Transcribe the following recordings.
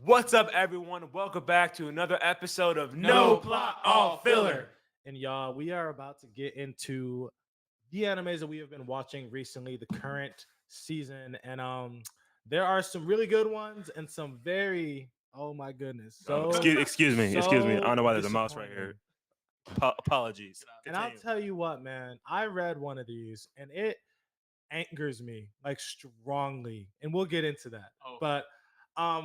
What's up, everyone? Welcome back to another episode of No Plot, All Filler. And y'all, we are about to get into the animes that we have been watching recently, the current season, and there are some really good ones and some very oh my goodness. So Excuse me. I don't know why there's a mouse right disappointing. here. Apologies. And I'll tell you what, man, I read one of these and it angers me like strongly, and we'll get into that. But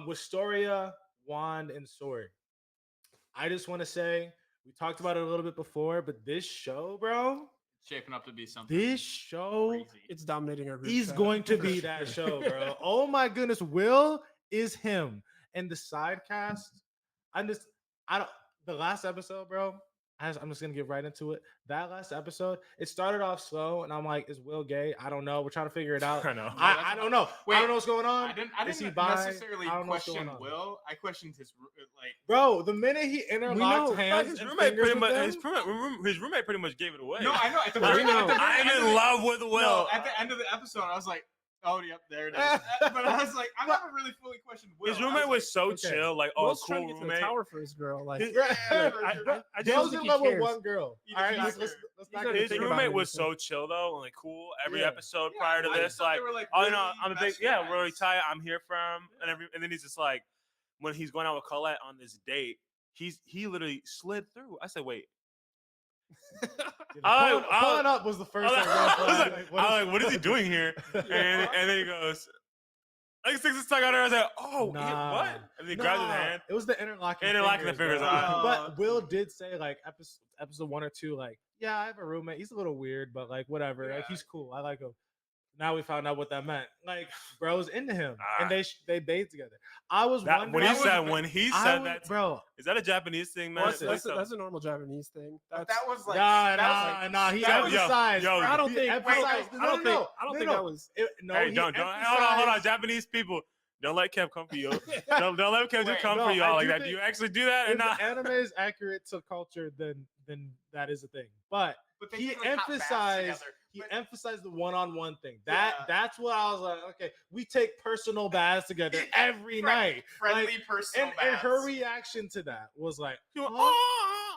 Wistoria, Wand, and Sword. I just want to say we talked about it a little bit before, but this show, bro, shaping up to be something. this show, crazy. It's dominating our group he's chat. going to be that show, bro. Oh my goodness, Will is him, and the side cast. I don't. The last episode, bro. I'm just gonna get right into it. That last episode, it started off slow, and I'm like, "Is Will gay? I don't know. We're trying to figure it out. I know. I don't know. Wait, I don't know what's going on. I didn't Is he bi? necessarily I don't know what's going question on. Will. I questioned his like. Bro, the minute he interlocked hands, His and roommate fingers pretty much. with them, His roommate pretty much gave it away. No, I know. At the I very, know. at the very I'm end of in the- love with Will. No, at the end of the episode, I was like, "Oh, yep, there it is." But I was like, I never really fully questioned Will. His roommate was so okay. chill, like, oh, Will's trying cool to get to the roommate. tower for his girl. Like, His- I just Will's think in he love with cares. one girl. He All right, doesn't let's care. not He's not get His think into about roommate it was anything. so chill though, and like cool. Every Yeah. episode Yeah, prior to I this, thought like, they were, like, oh, really I'm a big, best yeah, we're really friends. tight. I'm here for him, and then he's just like, when he's going out with Colette on this date, he literally slid through. I said, wait. Pulling up was the first thing. I was like, what is he doing here? And then he goes, like, sticks his tongue out there. I was like, oh, what? And then he grabs his hand. It was the interlocking Interlocking fingers. the bro. fingers, But Will did say like episode 1 or 2, like, yeah, I have a roommate. He's a little weird, but like whatever. Like Yeah. he's cool. I like him. Now we found out what that meant. Like, bro's into him, and Ah. they bathed together. I was That, wondering when he said that, bro. is that a Japanese thing, man? What's it? That's a normal Japanese thing. But That's, that was like. Nah. He that was- emphasized. yo, I don't he think. emphasized- I don't think. I don't think that was. No, hey, he don't hold on, emphasized- Japanese people, don't let Kev come for you. don't let Kev Wait, come no, for y'all I like do that. think Do you actually do that or If not? the anime is accurate to culture, then that is a thing. But But they he did, like, hot baths emphasized together. he But- emphasized the one-on-one thing. Yeah. That's what I was like. Okay, we take personal baths together every night. friendly Like, personal and her baths. reaction to that was like, He went, "Oh."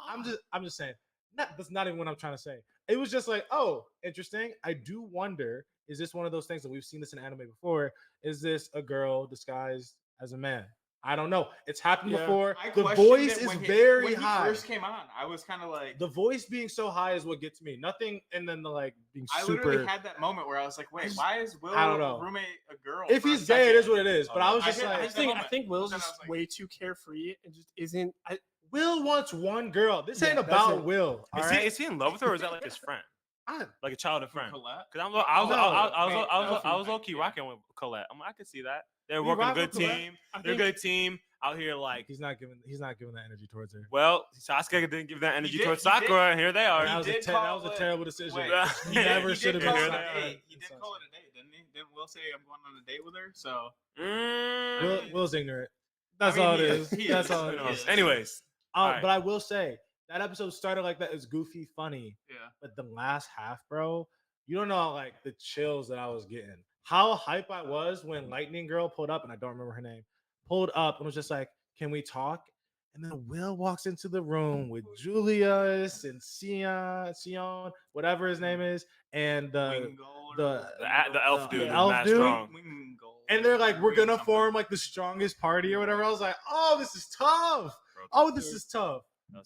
"Oh." I'm just saying. That's not even what I'm trying to say. It was just like, oh, interesting. I do wonder, is this one of those things that we've seen this in anime before? Is this a girl disguised as a man? I don't know. It's happened Yeah. before. I The questioned voice it is when very when high. He first came on, I was kind of like. The voice being so high is what gets me. Nothing, and then the like being I super. literally had that moment where I was like, "Wait, why is Will I don't know. roommate a girl?" If for a he's gay, it is second? what it is. But I was I just did- like, I I moment. think Will's Then I just was like- way too carefree and just isn't. Will wants one girl. This ain't Yeah, that's about it. Will. All Is right. he in love with her, or is that like his friend, like a childhood friend? Colette? Because I was low key rocking with Colette. I could see that they're You working a rock good with Colette? team. I They're a think- good team out here. Like, He's not giving that energy towards her. well, Sasuke didn't give that energy did- towards he did. Sakura, and here they are. That was, did that call was a it- terrible decision. Wait, He never he should have did been. call it Here a they are. date. He did call it a date, didn't he? Didn't Will say I'm going on a date with her? So Will's ignorant. That's I mean, all it he is. is. That's He all is. it Who is. knows? Anyways, Alright. But I will say that episode started like that. It's goofy, funny. yeah. But the last half, bro, you don't know like the chills that I was getting. How hype I was when Lightning Girl pulled up, and I don't remember her name, pulled up and was just like, "Can we talk?" And then Will walks into the room with Julius and Sion, whatever his name is, and Wingold the elf the dude, elf mad dude? strong. Wingold. and they're like, "We're gonna Something. form like the strongest party or whatever." I was like, "Oh, this is tough. Oh, this is tough."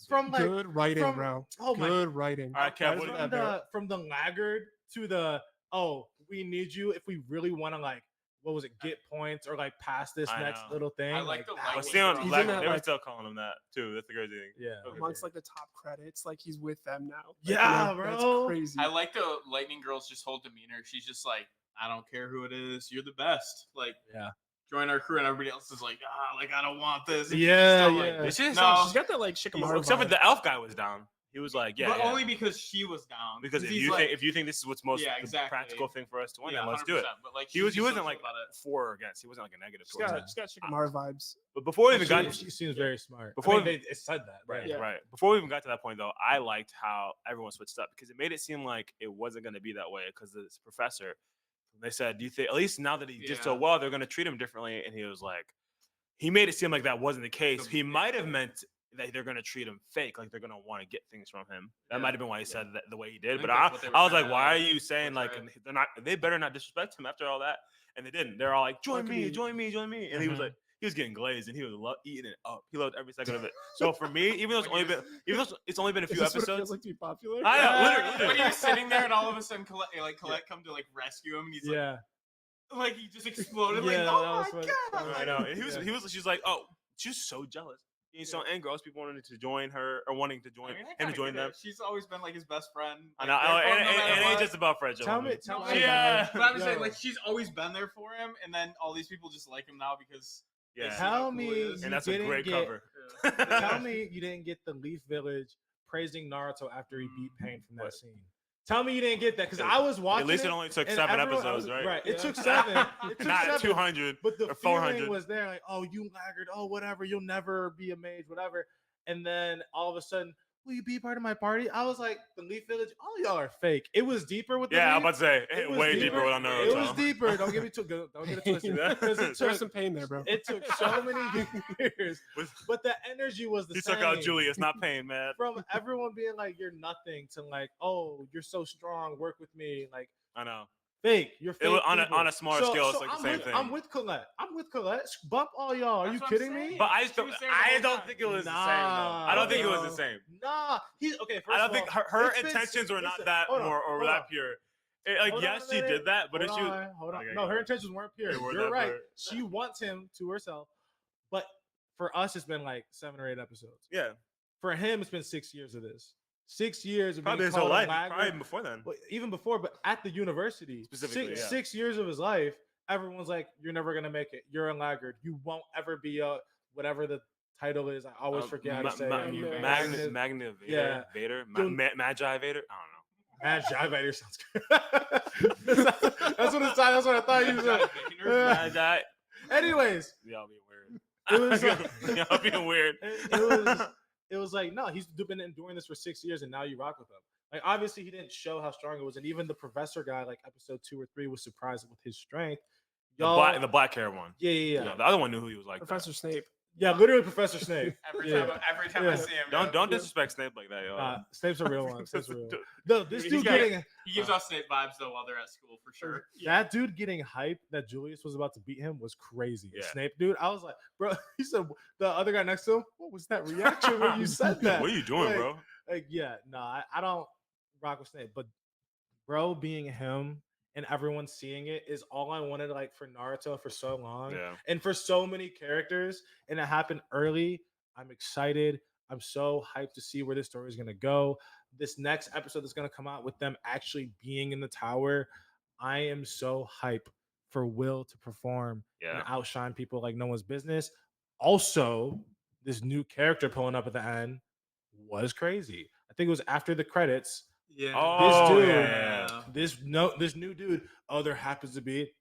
From like Good writing, from- bro. oh my Good writing. All right, Kev, what do you- from the laggard to the we need you if we really want to like what was it get points or like pass this I next know. little thing. I like the that Well, was- Lightning still, He's like, in that, they were like- still calling him that too. That's the crazy thing. yeah. Amongst like the top credits, like he's with them now. Like, Yeah, bro. bro. That's crazy. I like the Lightning Girl's just whole demeanor. She's just like, I don't care who it is. You're the best. Like, Yeah. join our crew, and everybody else is like, like I don't want this. And Yeah, she's still yeah. Like, It's just- No. She's got that like Shikamaru. Except for vibe. the elf guy was down. He was like, yeah, but yeah. only because she was down. because if he's you like, think this is what's most Yeah, the exactly. practical thing for us to win, yeah, then let's do it. 100%, But like, He she's wasn't so like chill about it. for or against. He wasn't like a negative She's towards got, it. she's got Shikamaru vibes. But before we even got she seems very smart. Before I mean, we- they said that. right, Yeah. right. Before we even got to that point, though, I liked how everyone switched up because it made it seem like it wasn't going to be that way. Because this professor, they said, "Do you think at least now that he did so Yeah. well, they're going to treat him differently?" And he was like, he made it seem like that wasn't the case. He might have meant that they're gonna treat him fake, like they're gonna want to get things from him. That might have been why he said that the way he did. think But that's what they were I was trying like, to, why are you saying like portray. they better not disrespect him after all that? And they didn't. They're all like, join could me, be- join me, join me. And he was like, he was getting glazed and he was eating it up. He loved every second of it. So for me, even though it's only been a Is few this what it feels episodes, like to be popular? I know, literally. When he was sitting there and all of a sudden Colette come to like rescue him and he's Yeah. like he just exploded Yeah, like, that oh was my funny. god. I know. And she's like, oh, she's so jealous. He's so angry. All these people wanted to join her or wanting to join I mean, I him kinda to join get it. them. She's always been like his best friend. I Like, know. they're cool no matter It ain't what. just about friendship. Tell homie. me, tell No, me. yeah. But I'm just Yo. saying, like, she's always been there for him, and then all these people just like him now because they Yeah. see how Tell cool me he is. you And that's a didn't great get- cover. Tell me you didn't get the Leaf Village praising Naruto after he beat Pain from that What? scene. Tell me you didn't get that because I was watching. At least it only took and 7 everyone- episodes, right? Right. It Yeah. took 7. It took Not 7. 200 But the or feeling 400. was there, like, oh, you laggard, oh, whatever, you'll never be a mage, whatever. And then all of a sudden, will you be part of my party? I was like, the Leaf Village, all y'all are fake. It was deeper with the Yeah, I'm Leaf. about to say It was way deeper on Naruto. It was deeper. Don't get me too good. Don't get it twisted. Because it There's took, some pain there, bro. it took so many years, but the energy was the He same. took out Julius, not Pain, man. From everyone being like, you're nothing to like, oh, you're so strong, work with me. Like, I know. fake. You're fake. It was on people. a smaller scale. It's like the I'm same with, thing. I'm with Colette. Bump all y'all. Are That's you what I'm kidding me? saying. But I She don't. was there the I whole don't time. think it was the same. Though. Nah, I don't think it was bro. the same. Nah. Okay. First I don't of think all, her it's been- intentions were not listen, that hold on, more or hold that on. pure. Like Hold on yes, a she minute. did that, but if Hold she on, hold on. Okay, No, go her ahead. intentions weren't pure. They weren't You're that right. pure. She wants him to herself, but for us, it's been like 7 or 8 episodes. Yeah, For him, it's been 6 years of this. 6 years of probably being his whole called a life. laggard. Probably even before then. Well, even before, but at the university, Specifically, yeah. 6 years of his life, everyone's like, "You're never gonna make it. You're a laggard. You won't ever be a whatever the title is." I always forget how to say it. Magna Vader, Yeah. Vader, You'll- Magi Vader. I don't know. Magi Vader sounds good. that's what it sounds. That's what I thought you said. Magi. Anyways, Y'all being weird. it was like, Y'all being weird. it was like, no, he's been doing this for 6 years, and now you rock with him. Like, obviously, he didn't show how strong it was, and even the professor guy, like episode 2 or 3, was surprised with his strength. The black hair one. Yeah. The other one knew who he was like. Professor Snape. Yeah, literally Professor Snape. Every Yeah. time Yeah. I see him, Don't disrespect Snape like that, yo. Snape's a real one. Snape's a real one. No, this He's dude got- getting he gives off Snape vibes though while they're at school for sure. that dude getting hype that Julius was about to beat him was crazy. Yeah. Snape, dude, I was like, bro. He said the other guy next to him. What was that reaction when you said that? What are you doing, Like, bro? Like, yeah, no, I don't rock with Snape, but bro, being him and everyone seeing it is all I wanted, like, for Naruto for so long. Yeah. And for so many characters, and it happened early. I'm excited. I'm so hyped to see where this story is going to go. This next episode that's going to come out with them actually being in the tower. I am so hyped for Will to perform and Yeah. outshine people like no one's business. Also, this new character pulling up at the end was crazy. I think it was after the credits. Yeah. Oh, dude- yeah. This new dude. Oh, there happens to be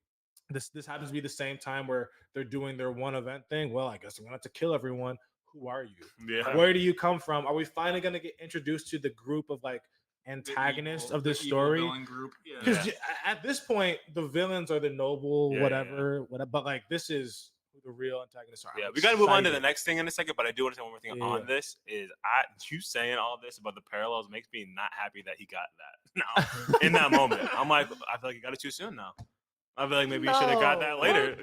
this happens to be the same time where they're doing their one event thing. Well, I guess I'm gonna have to kill everyone. Who are you? Yeah. Where do you come from? Are we finally gonna get introduced to the group of like antagonists of this story? Group. Yeah. Because at this point, the villains are the noble, Yeah, whatever. But like, this is who the real antagonists are. Yeah, I'm we got to move on to the excited. next thing in a second, but I do want to say one more thing Yeah. on this. Is you saying all this about the parallels makes me not happy that he got that now in that moment. I'm like, I feel like he got it too soon now. I feel like maybe he should have got that No. later.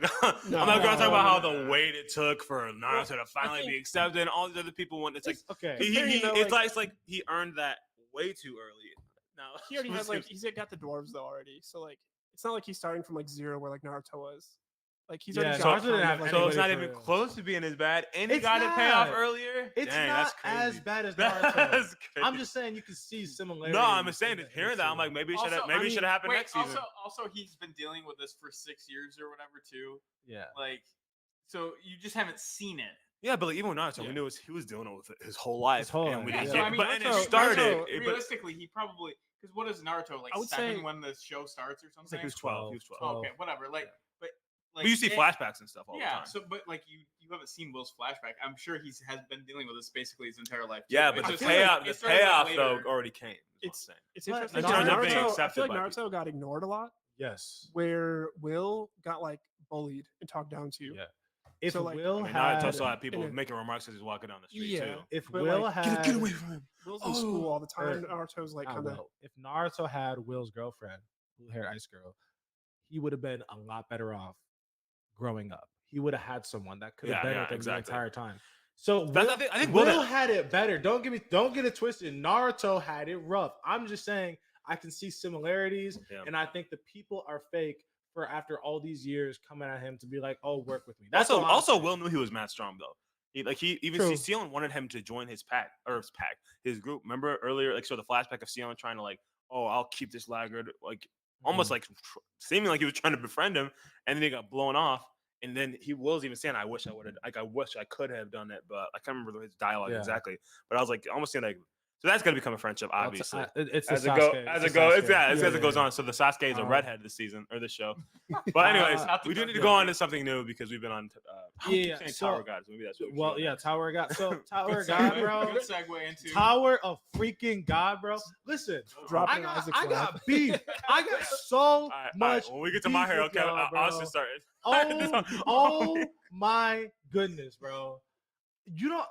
No. I'm not going to talk about how No. the wait it took for Naruto to finally think- be accepted, and all these other people went. It's like Okay. it's like he earned that way too early. Now He already had like he's got the dwarves though already, so like it's not like he's starting from like 0 where like Naruto was. Like he's already Yeah, got Naruto didn't kind of, have like, so it's not anybody even for- close to being as bad, and he It's got it pay off not. earlier. It's Dang, not that's crazy. as bad as Naruto. That's crazy. I'm just saying you can see similarities. No, I'm just saying, in just the- in hearing the that, I'm like, scene. maybe it Also, should have, maybe I it should have happened Wait, next season. also, he's been dealing with this for 6 years or whatever too. Yeah. Like, so you just haven't seen it. Yeah, but like, even with Naruto, Yeah. we knew he was dealing with it his whole life. whole and we life, didn't yeah. get, So I mean, but and it Naruto- started. Naruto, but realistically, he probably because what is Naruto like I would 7 say- when the show starts or I something? think he was 12. He was 12. Oh, okay, whatever. Like, but like But you see it- flashbacks and stuff all the Yeah, time. so but like you haven't seen Will's flashback. I'm sure has been dealing with this basically his entire life. too. Yeah, It's but the just payoff, it the started, like, payoff later. though already came. is what I'm It's- saying. It's But interesting. in terms of being Naruto, I accepted feel like by Naruto got ignored a lot, Yes. where Will got like bullied and talked down to. Yeah. if So, like, Will I mean, had, Naruto still had people in a- making remarks as he's walking down the street Yeah. too. if but, Will like, had, Get away from him. Will's in school all the or time. Naruto's like not kind of. Will. If Naruto had Will's girlfriend, blue haired ice girl, he would have been a lot better off growing up. He would have had someone that could have Yeah, been yeah, with him exactly. the entire time. So That's- Will, I think Will Will- had it better. Don't get it twisted. Naruto had it rough. I'm just saying I can see similarities, Yeah. and I think the people are fake for after all these years coming at him to be like, "Oh, work with me." That's Also, all I'm saying. Will knew he was mad strong though. He even True. Sion wanted him to join his his group. Remember earlier, like so the flashback of Sion trying to like, oh, I'll keep this laggard, like almost like seeming like he was trying to befriend him, and then he got blown off. And then Will's even saying, "I wish I would have, like, I wish I could have done it, but I can't remember his dialogue Yeah. exactly." But I was like, almost saying like, so that's gonna become a friendship, Well, obviously. it's As the it go, Sasuke. as It's it the goes, Sasuke. as it goes on. So the Sasuke is a Um, redhead this season or this show. But anyways, Not the we do need to Goku. go on to something new because we've been on. I keep Yeah, saying so- Tower God, so maybe that's what we should Well, go yeah, next. Tower God. So Tower Good God, segue. bro. Good segue into Tower of freaking God, bro. Listen, Dropping I got, Isaac's I got laugh. beef. I got so All right, much. when we get to beef my hero, with Kevin, y'all, I'll bro. just start. Oh my goodness, bro. You know,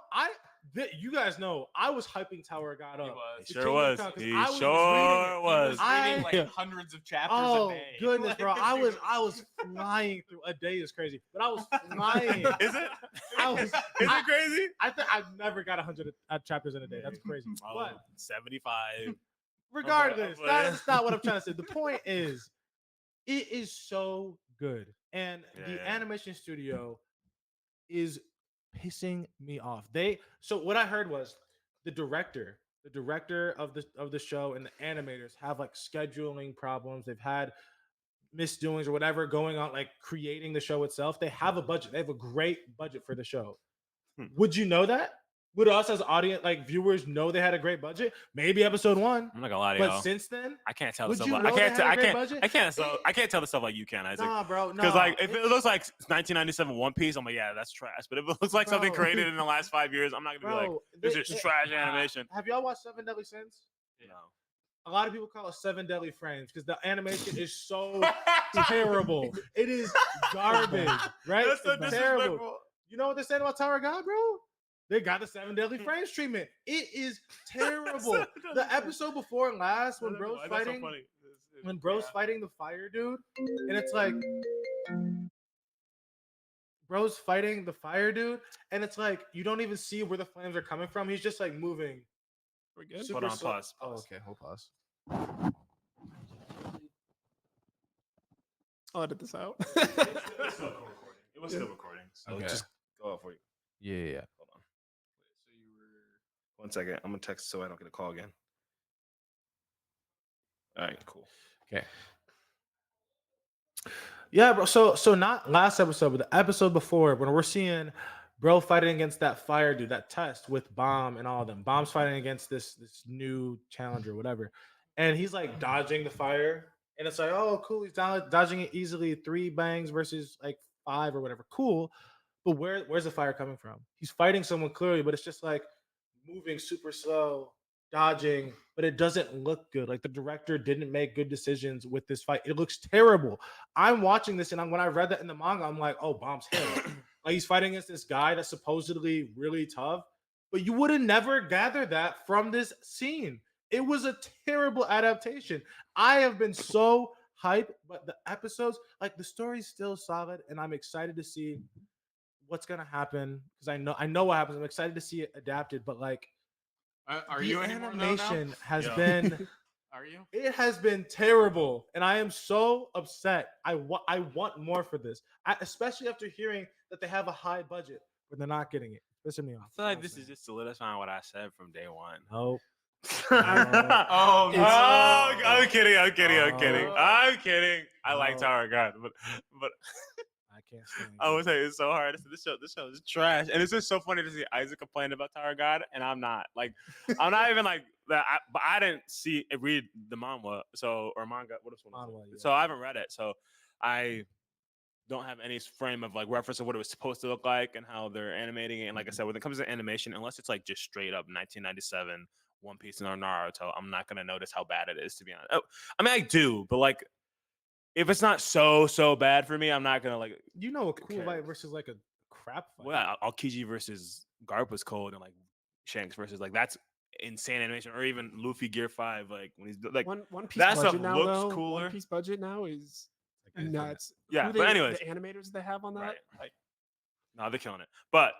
you guys know I was hyping Tower God He up. was. The Sure Kingdom was. Come, 'cause He I was sure reading it. was. reading I- like hundreds of chapters Oh a day. goodness, Like, bro! this I dude was flying through. A day is crazy, but I was flying. Is it? I was. Is it crazy? I think I've never got 100 chapters in a day. That's crazy. Oh, But 75. regardless, Okay. that's not what I'm trying to say. The point is, it is so good, and the Yeah. animation studio is pissing me off. So what I heard was the director of the show and the animators have like scheduling problems. They've had misdoings or whatever going on, like creating the show itself. They have a budget. They have a great budget for the show. Would you know that? Would us as audience, like viewers, know they had a great budget? Maybe episode 1, I'm not gonna lie to but y'all. since then, I can't tell the would stuff. you Like, know I can't. they had a great I budget? can't tell the stuff like you can, Isaac. nah, bro, no. Because like if it looks like 1997 One Piece, I'm like, yeah, that's trash. But if it looks like something Bro. created in the last 5 years, I'm not gonna be like, this is trash animation. Have y'all watched Seven Deadly Sins? No. A lot of people call it Seven Deadly Frames because the animation is so terrible. It is garbage, right? That's so It's terrible. disrespectful. You know what they're saying about Tower God, bro? They got the Seven Deadly Frames treatment. It is terrible. The episode before last, when bro's fighting, fighting the fire dude, and it's like, bro's fighting the fire dude, and it's like you don't even see where the flames are coming from. He's just like moving. We're good. super Hold on, slow. pause. Oh, okay, hold pause. I'll edit this out. It was still recording. So Okay. just go out for you. Yeah. Hold on. So you were 1 second. I'm gonna text so I don't get a call again. All right, cool. Okay. Yeah, bro. So not last episode, but the episode before, when we're seeing bro fighting against that fire dude, that test with Bomb and all of them. Bomb's fighting against this new challenger, whatever, and he's like dodging the fire, and it's like, oh, cool, he's dodging it easily. 3 bangs versus like 5 or whatever. Cool, but where's the fire coming from? He's fighting someone clearly, but it's just like moving super slow, dodging, but it doesn't look good. Like the director didn't make good decisions with this fight. It looks terrible. I'm watching this, and when I read that in the manga, I'm like, oh, Bomb's hit. Like he's fighting against this guy that's supposedly really tough, but you would have never gathered that from this scene. It was a terrible adaptation. I have been so hyped, but the episodes, like the story's still solid, and I'm excited to see what's gonna happen because I know what happens. I'm excited to see it adapted, but like Are the you anymore though now? animation has Yeah. been Are you? it has been terrible, and I am so upset. I want more for this, especially after hearing that they have a high budget, but they're not getting it. Pissing me off. I feel like this is just solidifying what I said from day one. no. Oh, Oh, I'm kidding. I'm kidding. I'm kidding. Oh. I'm kidding. I like Oh. Tower God, but I can't stand. I it. would say it's so hard. This show is trash, and it's just so funny to see Isaac complain about Tower God, and I'm not like, I'm not even like that. But I didn't read the manga, or manga. What is one? Manhwa, yeah. So I haven't read it, so I don't have any frame of like reference of what it was supposed to look like and how they're animating it. And like I said, when it comes to animation, unless it's like just straight up 1997 One Piece and Naruto, I'm not gonna notice how bad it is, to be honest. Oh, I mean, I do, but like, if it's not so bad for me, I'm not gonna like. You know, a cool cares? fight versus like a crap fight. Well, Aokiji versus Garp was cold, and like Shanks versus like that's insane animation, or even Luffy Gear 5, like when he's like One Piece that stuff budget now, looks though. cooler. One Piece budget now is Like, nuts. Yeah, Who but anyways. the animators they have on that, Right. like, No, they're killing it. But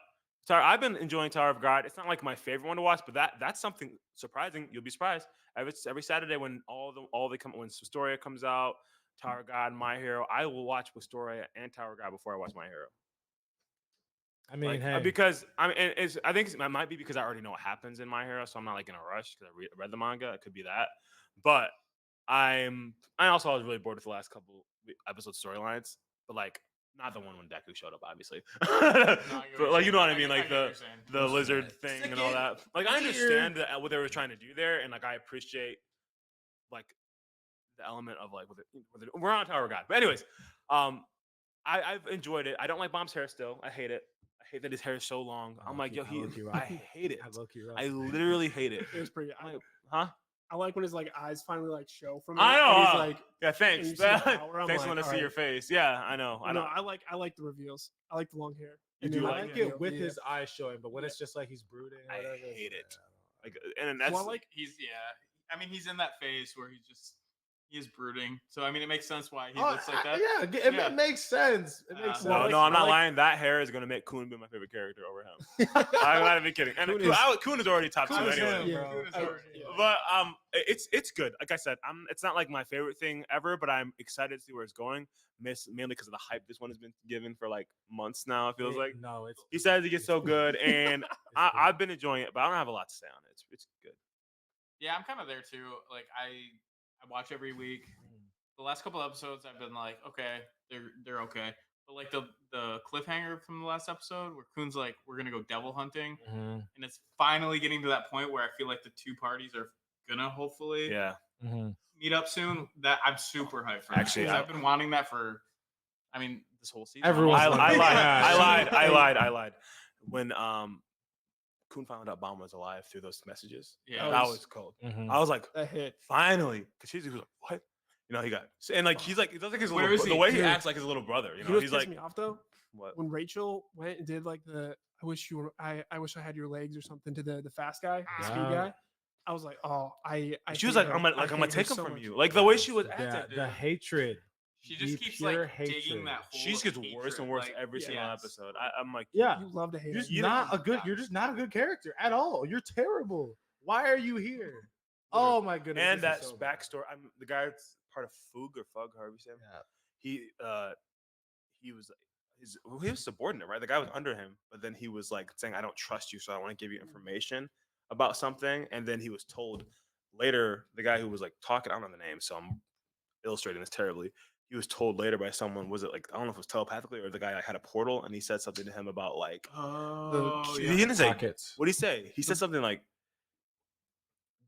I've been enjoying Tower of God. It's not like my favorite one to watch, but that's something surprising. You'll be surprised. Every Saturday when when Wistoria comes out, Tower of God, My Hero, I will watch Wistoria and Tower of God before I watch My Hero. I mean, Like, hey, because I mean, I think it might be because I already know what happens in My Hero, so I'm not like in a rush because I read the manga. It could be that, but I was really bored with the last couple episode storylines, but like not the one when Deku showed up, obviously. But like you know what I mean, like the lizard thing and all that. Like I understand what they were trying to do there, and like I appreciate like the element of like we're on Tower of God. But anyways, I've enjoyed it. I don't like Bomb's hair still. I hate it. I hate that his hair is so long. I'm like, yo, I hate it. I literally hate it. it was pretty. Huh? I like when his like eyes finally like show from it. I know. And he's like, yeah, and thanks. you see the power, I'm Thanks for like, letting us see all your right. face. Yeah, I know. I know. I like the reveals. I like the long hair. You And do then, I like like it? it with yeah. his eyes showing, but when it's just like he's brooding, or I whatever, hate it's it. Like, and that's Well, I like He's I mean, he's in that phase where he is brooding. So I mean, it makes sense why he Oh, looks like that. It makes sense. It makes sense. no, like- no, I'm I not like- lying. That hair is gonna make Kun be my favorite character over him. I'm not even kidding. And Kun is already top two Kun is anyway. him, Yeah. bro. Kun is already- But it's good. Like I said, it's not like my favorite thing ever, but I'm excited to see where it's going. Mainly because of the hype this one has been given for like months now. It feels like no, it's he says it gets so good, and good. I've been enjoying it, but I don't have a lot to say on it. It's good. Yeah, I'm kind of there too. Like I watch every week. The last couple episodes, I've been like, okay, they're okay. But like the cliffhanger from the last episode, where Kun's like, we're gonna go devil hunting, Mhm, and it's finally getting to that point where I feel like the two parties are gonna hopefully Yeah. mhm. meet up soon. That I'm super hyped for. Actually, I've been wanting that for. I mean, this whole season. Everyone's I wanting lied. that. I lied. When Kun found out Bomb was alive through those messages, Yeah. that was cold. Mhm. I was like, that hit. finally, because he was like, what? You know, he got and like he's like it does like his Where little is the he? way he Dude. acts like his little brother. You You know, know what he's pissed like me off though? what? When Rachel went and did like the I wish I had your legs or something to the fast guy, the speed Yeah. guy. I was like, oh, I She was hate like, her. I'm gonna I hate her take him so from much. you. Like the way she was acting. The hatred. She just The keeps pure like digging hatred. that hole. She just gets worse and worse every yeah. single episode. I'm like, Yeah, You love to hate you're her. just You not don't- a good. You're just not a good character at all. You're terrible. Why are you here? Oh my goodness! and this that is so bad. backstory. I'm the guy that's part of Fug or Fug, however you say him. Yeah. He was subordinate, right? The guy was under him, but then he was like saying, "I don't trust you, so I want to give you information about something." And then he was told later, the guy who was like talking, I don't know the name, so I'm illustrating this terribly. He was told later by someone, was it like I don't know if it was telepathically or the guy like, had a portal, and he said something to him about like Oh, he yeah. didn't say Pockets. what did he say? He said something like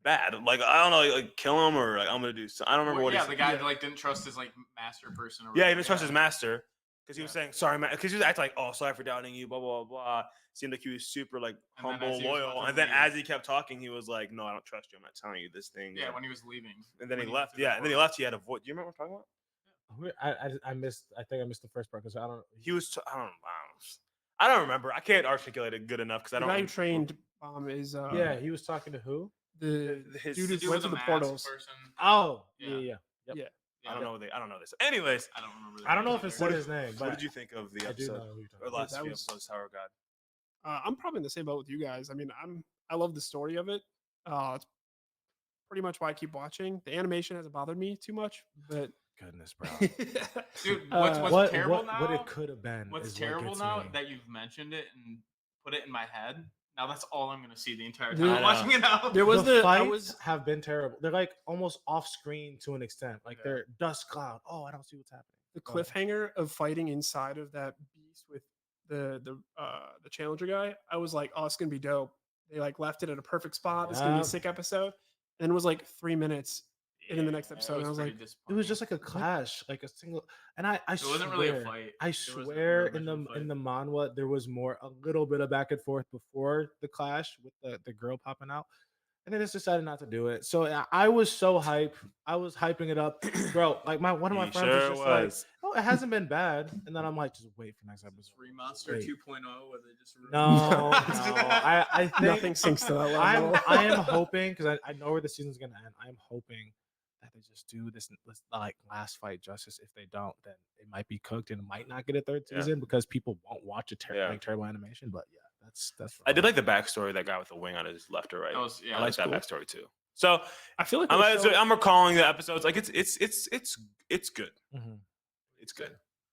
bad, like I don't know, like kill him or like I'm gonna do. I don't remember Well, what he yeah, said. the guy like didn't trust his like master person. Or Yeah, he whatever, didn't trust his master because he was Yeah. saying sorry, man. Because he was acting like, oh, sorry for doubting you, blah blah blah. Seemed like he was super like And then humble, as he was about loyal, to and then leave- as he kept talking, he was like, no, I don't trust you. I'm not telling you this thing. Yeah, when he was leaving. and then when he went left. through the Yeah, and then he portal. left. He had a voice. Do you remember what I'm talking about? I missed. I think I missed the first part because I don't. He was. I don't remember. I can't articulate it good enough because I The don't. guy who trained is Yeah, he was talking to who? the his, dude The who dude went with to the mask portals. Person. Oh, Yeah. yeah. Yeah, I don't know. I don't know this. Anyways, I don't remember. I don't know if it it said his name, but what did you think of the I do episode know who you're talking or about. last that few was- episodes? Tower of God. I'm probably in the same boat with you guys. I mean, I love the story of it. It's pretty much why I keep watching. The animation hasn't bothered me too much, but Goodness, bro. Dude, Uh, what's terrible now? What it could have been. What's is what terrible gets now me. that you've mentioned it and put it in my head. Now that's all I'm gonna see the entire Dude, time I I'm know. watching it now. there was the I fights was have been terrible. They're like almost off screen to an extent. Like Yeah. they're dust cloud. Oh, I don't see what's happening. the Go ahead. cliffhanger of fighting inside of that beast with the challenger guy. I was like, oh, it's gonna be dope. They like left it at a perfect spot. It's gonna be Yeah. a sick episode. And it was like 3 minutes in the next Yeah, episode. And I was like, It was just like a clash, like a single. And I it swear, wasn't really a fight. I It wasn't swear really in much of a in fight. the manhwa there was a little bit of back and forth before the clash with the girl popping out, and they just decided not to do it. So I was so hype. I was hyping it up, bro. Like one of my He friends sure was just like, was. "Oh, it hasn't been bad. And then I'm like, just wait for next episode. It's Remaster Wait. 2.0 where they just No. I think Nothing sinks to that level. I am hoping because I know where the season's gonna end. I'm hoping that they just do this like last fight justice. If they don't, then it might be cooked and it might not get a third Yeah. season because people won't watch a Yeah. like terrible animation. But yeah, that's. I did like the backstory of that guy with the wing on his left or right. That was, yeah, I like that's that cool. backstory too. So I feel like when a show- I'm recalling the episodes. Like it's good. Mhm. It's good.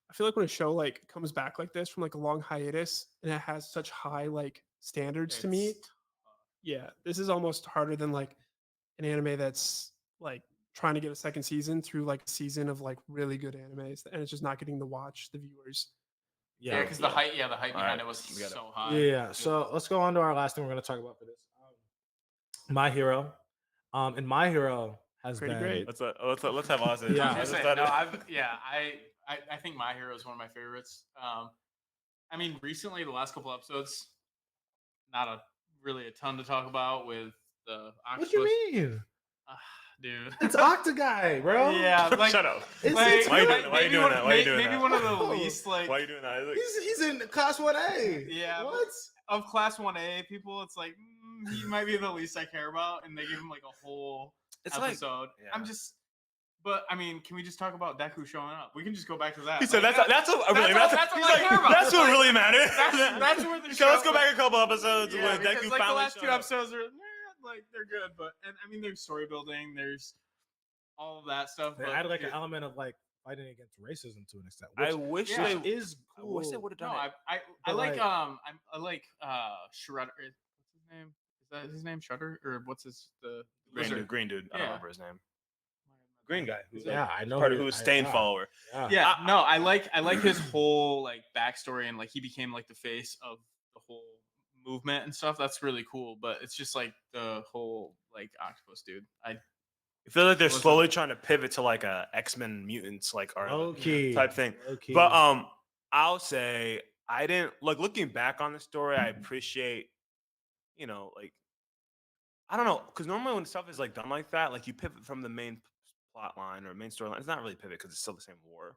I feel like when a show like comes back like this from like a long hiatus and it has such high like standards to me, It's- yeah, this is almost harder than like an anime that's like trying to get a second season through like a season of like really good animes and it's just not getting to watch the viewers. Yeah, because the hype behind Alright, it was we got it. so high. Yeah. So let's go on to our last thing we're gonna talk about for this. My Hero. And My Hero has Pretty been great. Let's have Austin. Yeah. I was Let's gonna say, start no, it. I think My Hero is one of my favorites. I mean, recently the last couple episodes, not really a ton to talk about with the octopus. What you mean? Dude? It's Octoguy, bro. Yeah, like Shut up. It's, like, it's Why you good. doing that? Why you doing that? Why you doing maybe that? one of the Oh. least like Why are you doing that? Look, He's in class 1A. Yeah, What? of class 1A people. It's like he might be the least I care about, and they give him like a whole it's like episode. yeah. I'm just. But I mean, can we just talk about Deku showing up? We can just go back to that. he said Like, that's what that's really all- matters. that's all He's I like, care about. that's what Like, really matters. that's where the So let's show- go back a couple episodes Yeah, where because Deku like the finally last two showed up. episodes are like they're good, but and I mean there's story building, there's all of that stuff. They but added like dude, an element of like fighting against racism to an extent. I Which wish yeah. they is I cool. wish they would have no, done it. I But, like like- I like Shredder. What's his name? Is that his name? Shredder or what's his the lizard? Green dude. I don't Yeah. remember his name. Green guy. Who's Yeah, I know. part of who- who's I- Stain yeah, follower. Yeah. Yeah, no, I like his whole like backstory and like he became like the face of the whole movement and stuff. That's really cool. But it's just like the whole like octopus dude. I feel like they're Listen. slowly trying to pivot to like a X-Men mutants like or Low key type thing. Low key. But I'll say I didn't like looking back on the story. I appreciate, like I don't know, because normally when stuff is like done like that, like you pivot from the main plot line or main storyline. It's not really pivot because it's still the same war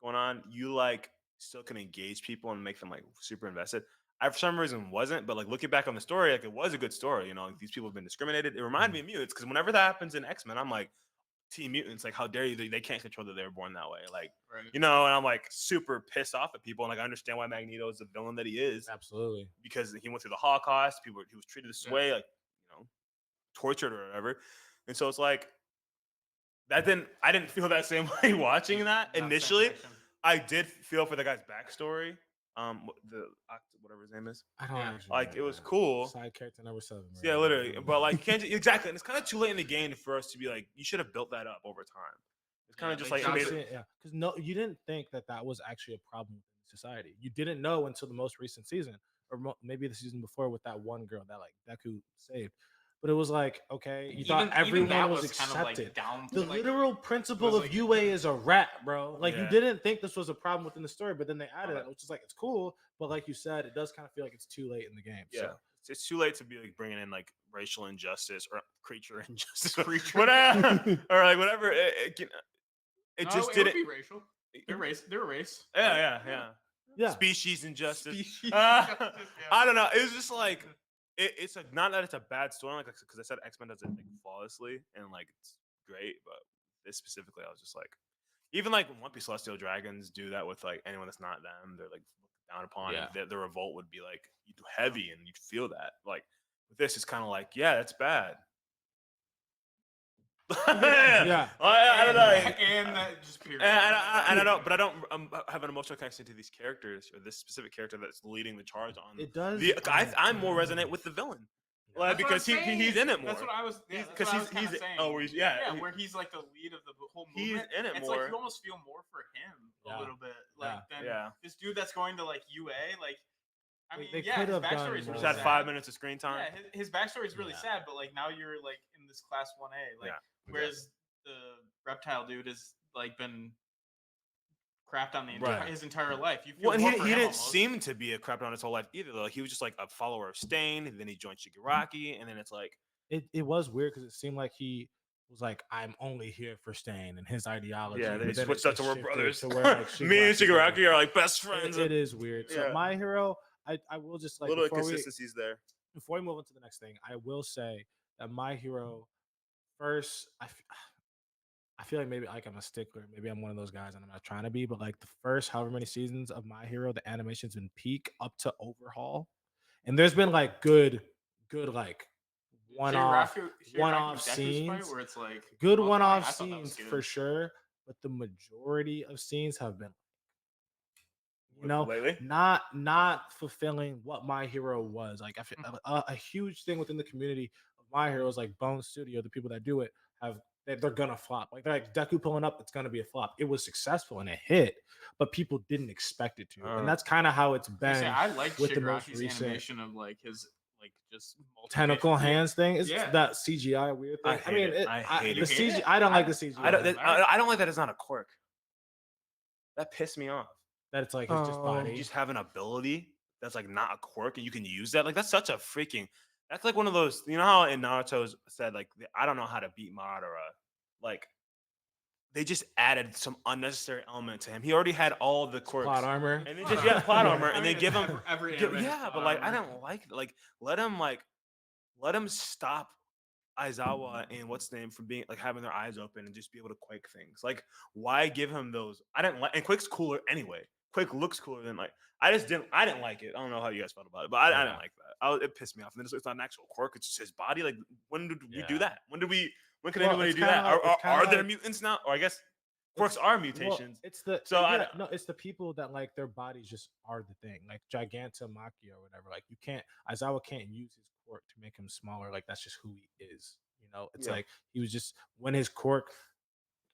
going on. You like still can engage people and make them like super invested. I for some reason wasn't, but like looking back on the story, like it was a good story. Like, these people have been discriminated. It reminded me of mutants because whenever that happens in X-Men, I'm like, Team Mutants, like how dare you? They can't control that they were born that way. Like, Right. and I'm like super pissed off at people. And like I understand why Magneto is the villain that he is Absolutely. because he went through the Holocaust. He was treated this Yeah. way, like tortured or whatever. And so it's like I didn't feel that same way watching that Not same initially. section. I did feel for the guy's backstory. Whatever his name is. I don't Yeah. actually Like know, it was man. cool. Side character number 7. Right? Yeah, literally. But like, you can't exactly. And it's kind of too late in the game for us to be like, you should have built that up over time. It's kind Yeah, of just they like, jumped made it. it- Yeah, because no, you didn't think that was actually a problem in society. You didn't know until the most recent season, or maybe the season before with that one girl that like Deku saved. But it was like, okay, you thought Even everyone that was kind of accepted. like down. The like, literal principle was of like- UA is a rat, bro. Like you Yeah. didn't think this was a problem within the story, but then they added Alright. it, which is like it's cool. But like you said, it does kind of feel like it's too late in the game. yeah. So It's too late to be like bringing in like racial injustice or creature injustice, Creature. whatever, or like whatever. It no, just it didn't. would be racial. They're race. They're a race. Yeah. yeah, Species injustice. Species Uh, injustice, yeah. I don't know. It was just like it's like not that it's a bad story, like because I said X-Men does it like flawlessly and like it's great, but this specifically, I was just like, even like when One Piece Celestial Dragons do that with like anyone that's not them, they're like looked down upon. Yeah. And the revolt would be like heavy, and you'd feel that. Like with this, it's kind of like, yeah, that's bad. Yeah. I don't know. And that just period. And I don't know, but I don't have an emotional connection to these characters or this specific character that's leading the charge on. it does. I'm more resonant with the villain, like, That's what I'm because saying. he's in it more. That's what I was. Yeah, that's Because what I was kinda he's saying. oh, yeah, yeah, where he's like the lead of the whole he's movement. in it It's more. like you almost feel more for him Yeah. a little bit, like than Yeah, this dude that's going to like UA. Like, I mean, They yeah, could his have done backstory is more. really just had sad. 5 minutes of screen time. Yeah, his backstory is really Yeah. sad, but like now you're like in this class 1A, like Yeah, whereas the reptile dude has like been crapped on the Right. his entire life. You feel Well, and more he for didn't him almost. seem to be a crap on his whole life either. Like he was just like a follower of Stain, and then he joined Shigaraki, and then it's like, It was weird because it seemed like he was like, I'm only here for Stain and his ideology. Yeah, they but then switched it up to we're shifted brothers. to where, like, Me and Shigaraki's like- Shigaraki are like best friends. it is weird. So Yeah. My Hero, I will just A like little before inconsistencies there. we move on to the next thing, I will say that My Hero first, I feel like maybe like I'm a stickler. Maybe I'm one of those guys, and I'm not trying to be. But like the first however many seasons of My Hero, the animation's been peak up to overhaul, and there's been like good like one-off scenes, where it's like good multiplying, one-off I thought that was scenes good. for sure. But the majority of scenes have been, Lately? not fulfilling what My Hero was. Like I feel, a huge thing within the community of My Hero is like Bone Studio, the people that do it they're gonna flop. Like they're like Deku pulling up, it's gonna be a flop. It was successful and it hit, but people didn't expect it to, and that's kind of how it's been. I like with the most Shigaraki's recent animation of like his like just tentacle hands thing. Is Yeah. that CGI weird thing? I hate it. I hate the it. CGI. I don't like the CGI. I don't like that it's not a quirk. That pissed me off. that it's like it's just Oh. body. You just have an ability that's like not a quirk and you can use that. Like that's such a freaking. That's like one of those. You know how in Naruto's said like I don't know how to beat Madara. Like they just added some unnecessary element to him. He already had all the quirks. Plot armor. And they just plot Yeah. armor, I and mean, they give him every give- anime has yeah, plot but like I armor. don't like it. Let him stop Aizawa and what's the name from being like having their eyes open and just be able to quake things. Like why give him those? I didn't like, and Quake's cooler anyway. Quake looks cooler than like I didn't like it. I don't know how you guys felt about it, but I didn't like that. It pissed me off. And it's not an actual quirk; it's just his body. Like when did we do Yeah. that? When can Well, anybody it's do that? kinda like- it's kinda Are there like- mutants now? Or I guess quirks are mutations. Well, it's the So I yeah, don't- no, it's the people that like their bodies just are the thing. Like Gigantomachia or whatever. Like you can't Aizawa can't use his quirk to make him smaller. Like that's just who he is. It's Yeah. like he was just when his quirk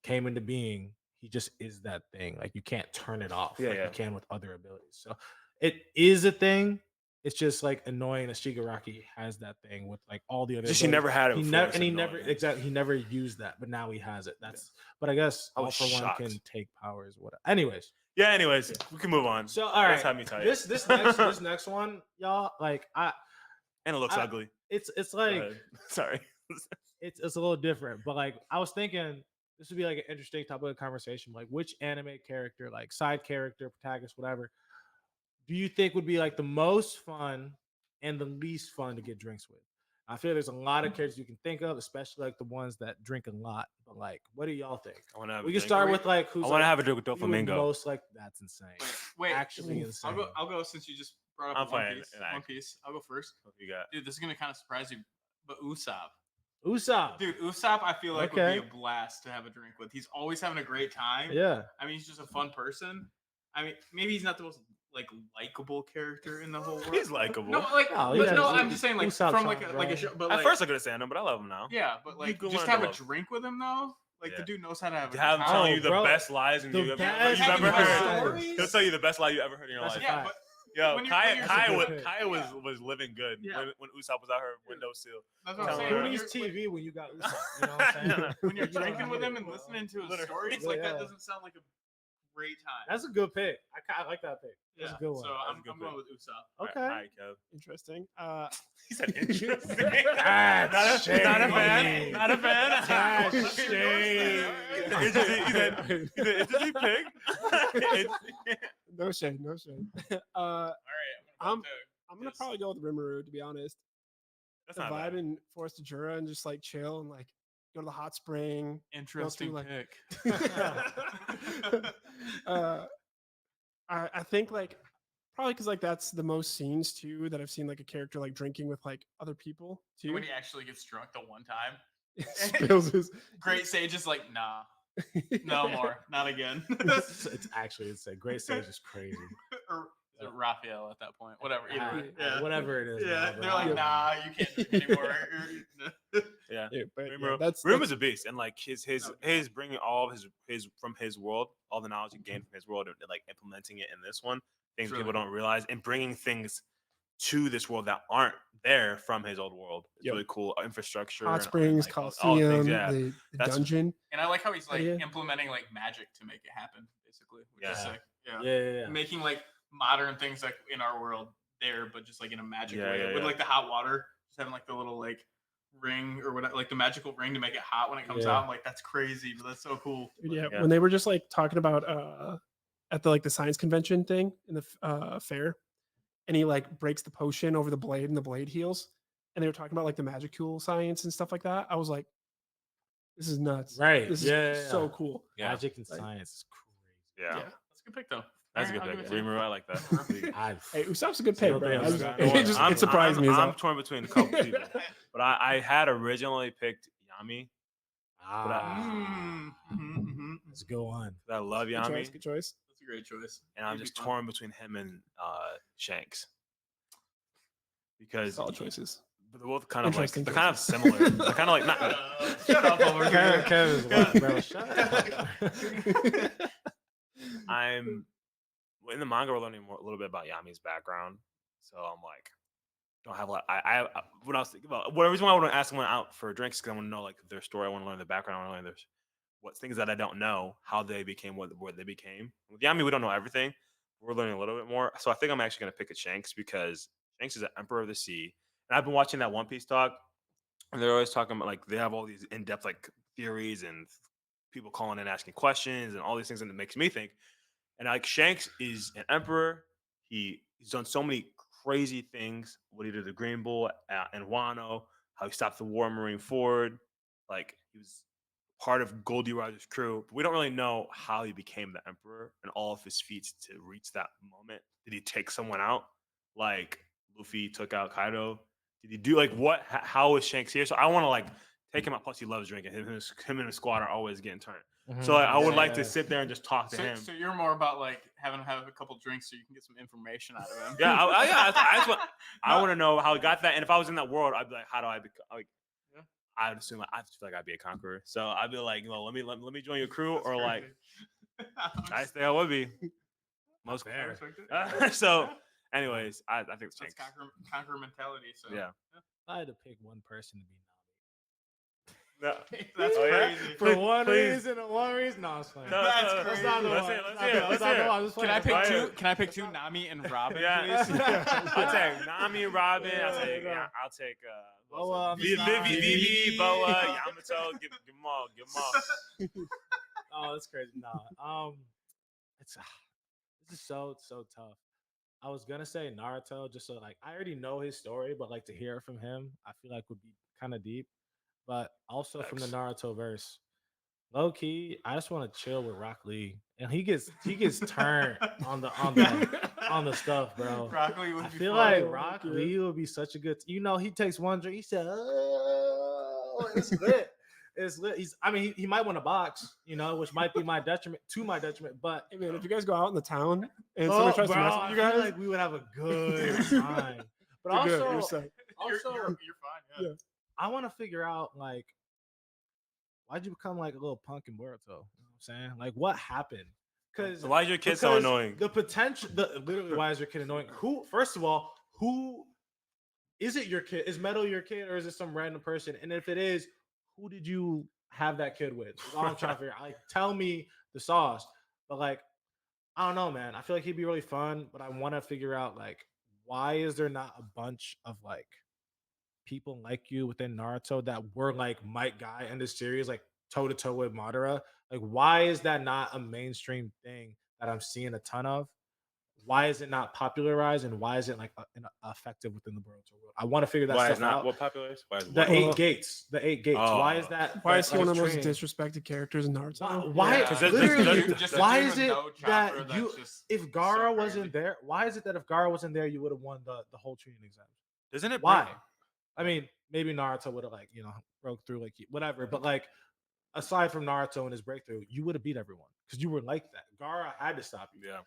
came into being, he just is that thing. Like you can't turn it off Yeah, like yeah. you can with other abilities. So it is a thing. It's just like annoying that Shigaraki has that thing with like all the other. Just he abilities. never had it. He before, never it's and he annoying. never exactly he never used that, but now he has it. That's but I guess I all was for one shocked. can take powers. Whatever. Anyways, Yeah. Anyways, we can move on. so all That's right, had me tight. this next one, y'all, like And it looks I- ugly. it's Go like ahead. Sorry. it's a little different, but like I was thinking this would be like an interesting topic of conversation. Like which anime character, like side character, protagonist, whatever, do you think would be like the most fun and the least fun to get drinks with? I feel there's a lot of characters you can think of, especially like the ones that drink a lot. But like, what do y'all think? I want to have. We a can drink. start with like who's I want to like, have a drink with you would Doflamingo. most like. That's insane. Wait, Actually Oof. insane. I'll go since you just brought I'm up One fine, Piece. and I- One Piece. I'll go first. What you got? Dude, this is gonna kind of surprise you, but Usopp. Usopp. Dude, Usopp, I feel like Okay. would be a blast to have a drink with. He's always having a great time. Yeah. I mean, he's just a fun person. I mean, maybe he's not the most like likable character in the whole world. He's likable. No, like, No, he but has- no, I'm just saying, like, Usopp from like charm, a bro. show. But At like, first I couldn't stand him, but I love him now. yeah, but like, could just learn to have a love. drink with him though. Like, the Yeah. dude knows how to have a To have him time. telling Oh, you the bro. best lies The you've best ever heard. stories. He'll tell you the best lie you ever heard in your That's life. a Yeah, fact. but Yo, when you're- when you're- Kaya Yeah. was living good Yeah. when Usopp was out her windowsill. that's what I'm Tell saying. her. Who When needs you're, TV when you got Usopp? You know what I'm saying? when you're You know, drinking I with get him it, and bro. listening to his Literally. stories, Yeah, like yeah. that doesn't sound like a great time. That's a good pick. I like that pick. That's yeah. a good one. So That's a I'm good going pick. with Usopp. Okay. All right, Kev. Interesting. He said interesting. That's not a shady. fan. Not a fan. That's shady. He said interesting pig. No shade, no shade. All right, I'm- go I'm gonna Yes. probably go with Rimuru, to be honest. That's The not vibe bad. in Forest Jura and just like chill and like go to the hot spring. to interesting like- pick. I think like probably because like that's the most scenes too that I've seen like a character like drinking with like other people too. When he actually gets drunk the one time, Spills his Great Sage is like, nah, no more, not again. It's actually it's a Great Sage is crazy. Or is it Raphael at that point? Whatever. Either way. Yeah. Whatever it is. Yeah, now, bro. they're like, Yeah. nah, you can't drink anymore. Yeah. Yeah, but yeah, Rimuru, that's Rimuru's a beast, and like his Okay. bringing all of his from his world, all the knowledge he gained from his world, and like implementing it in this one, things It's people really don't realize, and bringing things to this world that aren't there from his old world. It's Yep. really cool. Infrastructure, hot and, springs, like, all the Coliseum, things, yeah. the That's- dungeon. And I like how he's like Yeah. implementing like magic to make it happen, basically. Which is Yeah. sick. Yeah. Yeah. Making like modern things like in our world there, but just like in a magic Yeah, way. yeah, With yeah. like the hot water, just having like the little like ring or whatever, like the magical ring to make it hot when it comes Yeah. out. I'm like, that's crazy, but that's so cool. Dude, yeah, Yeah. when they were just like talking about at the science convention thing in the fair, and he like breaks the potion over the blade and the blade heals, and they were talking about like the magic tool science and stuff like that. I was like, this is nuts. Right. This Yeah, is yeah, so yeah. cool. Yeah. Magic and Like- science is crazy. Yeah. Yeah. That's a good pick though. That's a Alright, good I'll pick. give it to you. Reamer, I like that. Hey, Usopp's a good pick, Still bro. think I I'm just- gonna it, just, I'm- it surprised me. As I'm hell. torn between a couple people, but I had originally picked Yami. Let's go on. I love Good Yami, choice. Good choice. That's a great choice. and I'm He'd be just fun. torn between him and Shanks because Solid choices. they're both kind of like Interesting they're kind of similar. They're kind of like not. Shut up over here. Kevin's what, bro? Shut up. I'm in the manga. We're learning a little bit about Yami's background, so I'm like, don't have a lot. I what I was thinking about. What reason why I want to ask someone out for drinks because I want to know like their story. I want to learn their background. I want to learn their what things that I don't know, how they became what they became. With Yami, we don't know everything. We're learning a little bit more. So I think I'm actually going to pick a Shanks because Shanks is an Emperor of the Sea, and I've been watching that One Piece talk, and they're always talking about like they have all these in-depth like theories and people calling in asking questions and all these things, and it makes me think. And like Shanks is an emperor. He's done so many crazy things. What he did to the Green Bull and Wano, how he stopped the war in Marine Ford. Like he was part of Goldie Roger's crew. But we don't really know how he became the emperor and all of his feats to reach that moment. Did he take someone out like Luffy took out Kaido? Did he do like what? How is Shanks here? So I want to like take him out. Plus he loves drinking. Him and his squad are always getting turned. So like, I would like to sit there and just talk to him. So you're more about like having to have a couple drinks so you can get some information out of him. Yeah, I want to know how he got that. And if I was in that world, I'd be like, how do I become? Like, Yeah. I'd assume I just feel like I'd be a conqueror. So I'd be like, let me join your crew, That's or like, crazy. I think I would be. Most I Fair. respect it. so, anyways, I think it's That's Shanks. conqueror mentality. So Yeah. I had to pick one person to be No. That's Oh, yeah? crazy. for one please. reason and one reason. No, I'm just playing. No, That's no, crazy. That's not the Let's one. hear it, let's That's hear it, not let's the hear it. one. I'm just Can playing. I pick Fire. two? Can I pick two? Nami and Robin, Yeah. please. I'll take Nami, Robin. Yeah, I'll take. no. Yeah, I'll take. Boa, Vivi, Misaki. Boa, Yamato. Give them all. Give them all. Oh, that's crazy. Nah. It's this is so tough. I was gonna say Naruto, just so like I already know his story, but like to hear it from him, I feel like would be kind of deep. But also from the Naruto verse, low key, I just want to chill with Rock Lee, and he gets turned on the stuff, bro. Rock Lee would I be feel fun. like Rock Lee would be such a good. He takes one drink. He said, "Oh, it's lit. It's lit." He might want to box, which might be to my detriment. But Hey man, if you guys go out in the town and someone tries to mess I with you feel guys, like we would have a good time. But you're good. You're also, set. You're fine. Yeah. Yeah. I want to figure out like, why'd you become like a little punk in Boruto? You know what I'm saying? Like, what happened? So why is your kid so annoying? The potential, literally, why is your kid annoying? First of all, who is it? Your kid? Is Metal your kid, or is it some random person? And if it is, who did you have that kid with? That's all I'm trying to figure out. Like, tell me the sauce. But like, I don't know, man. I feel like he'd be really fun, but I want to figure out like, why is there not a bunch of like people like you within Naruto that were like Might Guy in this series, like toe to toe with Madara? Like, why is that not a mainstream thing that I'm seeing a ton of? Why is it not popularized, and why is it like effective within the Boruto world? I want to figure that Why stuff is not out. what popular is? Why is The what? eight gates. The 8 gates. Why is Oh. that? Why is he like, one of the most training? disrespected characters in Naruto? Why? Yeah. 'Cause that's- Literally, that's- why dude is with it no that chakra you? that's just If Gara so wasn't crazy. there, why is it that if Gara wasn't there, you would have won the whole training exams? Doesn't it? Why? I mean, maybe Naruto would have broke through whatever, but like aside from Naruto and his breakthrough, you would have beat everyone because you were like that. Gara had to stop you. Yeah.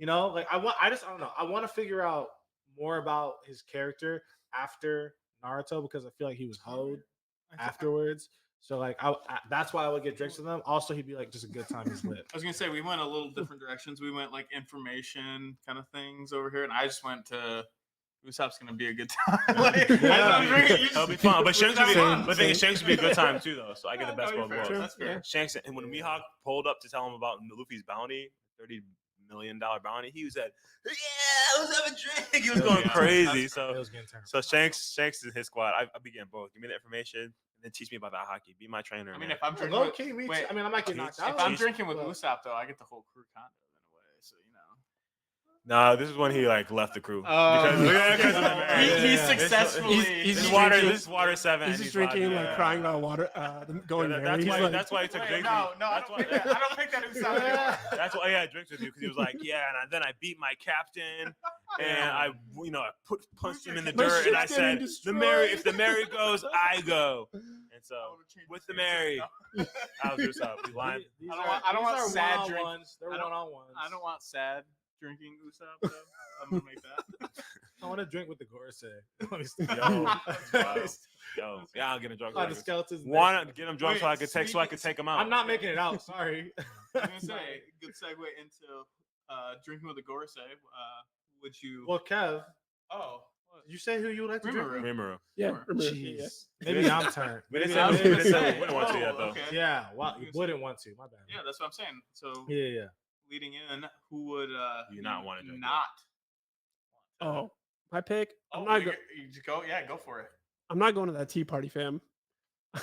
I don't know. I want to figure out more about his character after Naruto because I feel like he was hoed afterwards. So like, that's why I would get drinks with him. Also, he'd be like just a good time. He's lit. I was gonna say we went a little different directions. We went like information kind of things over here, and I just went to Usopp's gonna be a good time. That'll be fun. But Shanks would be Same, but the thing is, same. Shanks would be a good time too, though. So I get the best No, of both you're fair. worlds. That's fair. Shanks and when Mihawk pulled up to tell him about Luffy's bounty, 30 $1 million bounty. He was at, yeah, let's have a drink. He was Yeah, going yeah. crazy. That's So It was getting terrible. so Shanks is his squad. I be getting both. Give me the information and then teach me about that hockey. Be my trainer. I mean, man. if I'm drinking, Low with, key, me too. wait, I mean, I might get knocked if out. if I'm Jeez. drinking with but- Usopp though, I get the whole crew condo in a way. So nah, this is when he like left the crew Oh, because of the marriage. he Yeah. successfully. He's This drinking- is water 7. He's and just drinking, allowed to- like yeah. crying about water, going Yeah, there. He's like, that's why he took Wait, drinks. no, with no, you. I That's don't why- pick that. I don't pick that Usopp anymore. That's why I drinks with you because he was like, yeah, and then I beat my captain, and I punched him in the My dirt, and I ship's getting said, if the destroyed." Mary goes, I go. And so I wanna change with my the answer. Mary, No. I was just up. We lying. These I don't want these are sad one-on-ones. They're I don't- one-on-ones. I don't want sad drinking Usopp though. I'm gonna make that. I want to drink with the Gorsay. Yo, yeah, I'll get him drunk. the skeletons. Want to get him drunk Wait, so I could take him out. I'm not making it out. Sorry. I was gonna say, good segue into drinking with the Gorsay. Would you? Well, Kev, Oh, did you say who you would like to drink with? Remember. yeah, Jeez. remember, yeah. Jeez. Maybe I'm turned. We didn't Maybe I'm say- we didn't say turned. we wouldn't want to yet, though. Okay. Yeah, wow, I you was wouldn't want to. My bad. Yeah, that's what I'm saying. So Yeah. leading in, who would You not wanna drink not? Oh, my pick. Oh, I'm not. you just go. Yeah, go for it. I'm not going to that tea party, fam.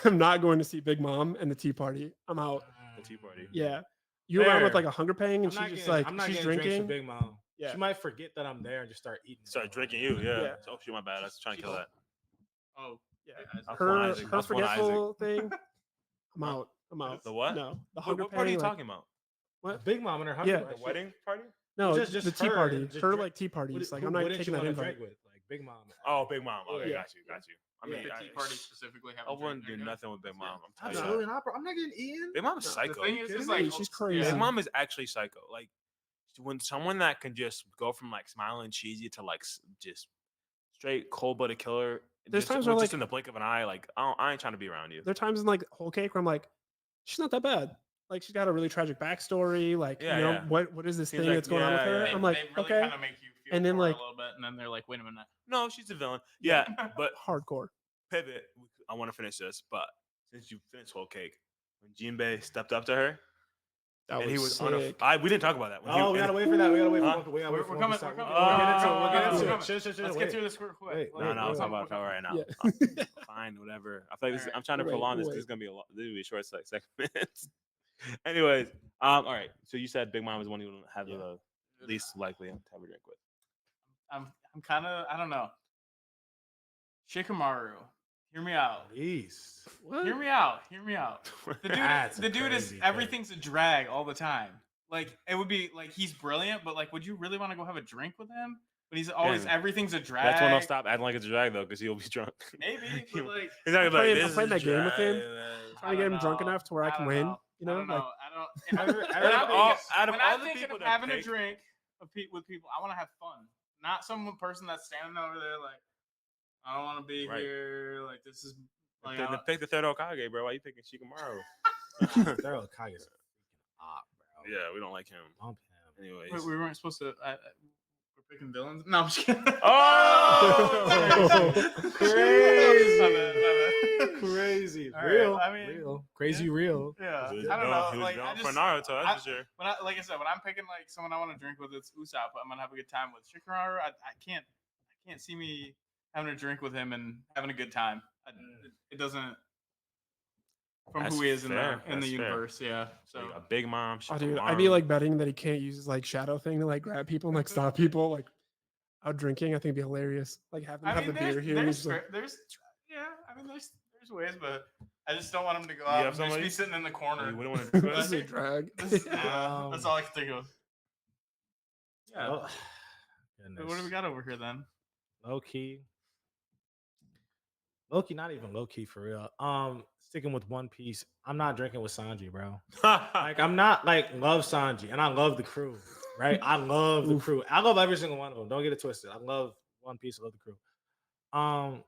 I'm not going to see Big Mom and the tea party. I'm out. The tea party. Yeah, you around with Fair. like a hunger pang, and she's just like I'm not she's getting drinks drinking. with Big Mom. Yeah. She might forget that I'm there and just start eating. Start drinking you, yeah. Yeah. Oh, shoot, my bad. I was trying to kill that. Oh, Yeah, I'll her phone Isaac. her I'll phone Isaac. forgetful thing. I'm out. I'm out. The what? No, the What hunger party are you pang, like- talking about? What? Big Mom and her hunger. Yeah. like, The she- wedding party? No, Just the tea her, party. just Her drink- like tea Who- parties. Like who I'm not wouldn't taking you that wanna invite. drink with? Like Big Mom. Oh, Big Mom. Okay, Yeah. got you. I yeah, mean, the tea party specifically. Have I a drink wouldn't do there, good. nothing with Big Mom. I'm telling you. Absolutely not, bro. I'm not getting eaten. Big Mom's No, the psycho. The thing is, kidding it's me? like She's yeah. crazy. Big Mom is actually psycho. Like when someone that can just go from like smiling cheesy to like just straight cold-blooded killer. There's just, times where, just like- in the blink of an eye, like I ain't trying to be around you. There are times in like Whole Cake where I'm like, she's not that bad. Like she's got a really tragic backstory. Like Yeah, you know yeah. what is this Seems thing like- that's going on with yeah, her? yeah. I'm like, they really okay, kind of make you feel And then, for her like- a little bit, and then they're like, wait a minute. No, she's a villain. Yeah, but hardcore. pivot. I want to finish this, but since you finished Whole Cake, when Jinbei stepped up to her, That and he was sick. we didn't talk about that. When Oh, we and- gotta wait for that. We gotta wait Huh? for we gotta wait for We're one coming. to We're start. coming. We'll get into it. We'll get Oh, into okay. it. Chill, chill, chill. Let's Wait. get through this quick. Wait, No, no, I'll wait, talk about that right now. Yeah. Fine, whatever. I feel like this, Alright. I'm trying to Wait, prolong this. wait. This is gonna be a lot. This is gonna be a short segment. Anyways, all right. So you said Big Mom is the one you would have the least likely to have a drink with. I'm kind of. I don't know. Shikamaru, hear me out. Jeez. What? Hear me out. Hear me out. The dude, That's a the dude is crazy thing. everything's a drag all the time. Like it would be like he's brilliant, but like, would you really want to go have a drink with him? But he's always Man, everything's a drag. That's when I'll stop acting like it's a drag though, because he'll be drunk. Maybe, but like He's not gonna be like, I'm this playing is that game with him. drag, man." Trying to get him don't drunk know. enough to where I can don't win. know. You know, I don't like know. I don't. Every- When every- I'm all- thinking- out of when all I'm the thinking people of that having a pick- drink with people, I want to have fun, not some person that's standing over there like, I don't want to be Right. here. Like this is like. Then pick the third Okage, bro. Why you picking Shikamaru? Thorough Kage's a freaking op, bro. Yeah, we don't like him. Bump him. Anyways. Wait, we weren't supposed to. We're picking villains. No, I'm just kidding. Oh! Crazy. My bad. Crazy. All right, Real. I mean, real. Crazy real. Yeah, He was I don't going- know. He was Like, going I for just, Naruto, that's I- for sure. like I said, when I'm picking like someone I want to drink with, it's Usopp. I'm gonna have a good time with Shikamaru. I can't see me having a drink with him and having a good time. It doesn't. From That's who he is in fair. the That's fair. universe, yeah. So So you got Big Mom. oh, dude, I'd be Shikamaru. like betting that he can't use his like shadow thing to like grab people and like stop people like out drinking. I think it'd be hilarious. Like have them I have mean, the beer here. and he's just like, there's ways, but I just don't want him to go You out have and just somebody? be sitting in the corner. You wouldn't want to this is a drag. That's all I can think of. Yeah. Oh, What do we goodness. got over here then? Low key. Low key, not even low key for real. Sticking with One Piece. I'm not drinking with Sanji, bro. Like I'm not like love Sanji, and I love the crew, right? I love the crew. I love every single one of them. Don't get it twisted. I love One Piece. I love the crew.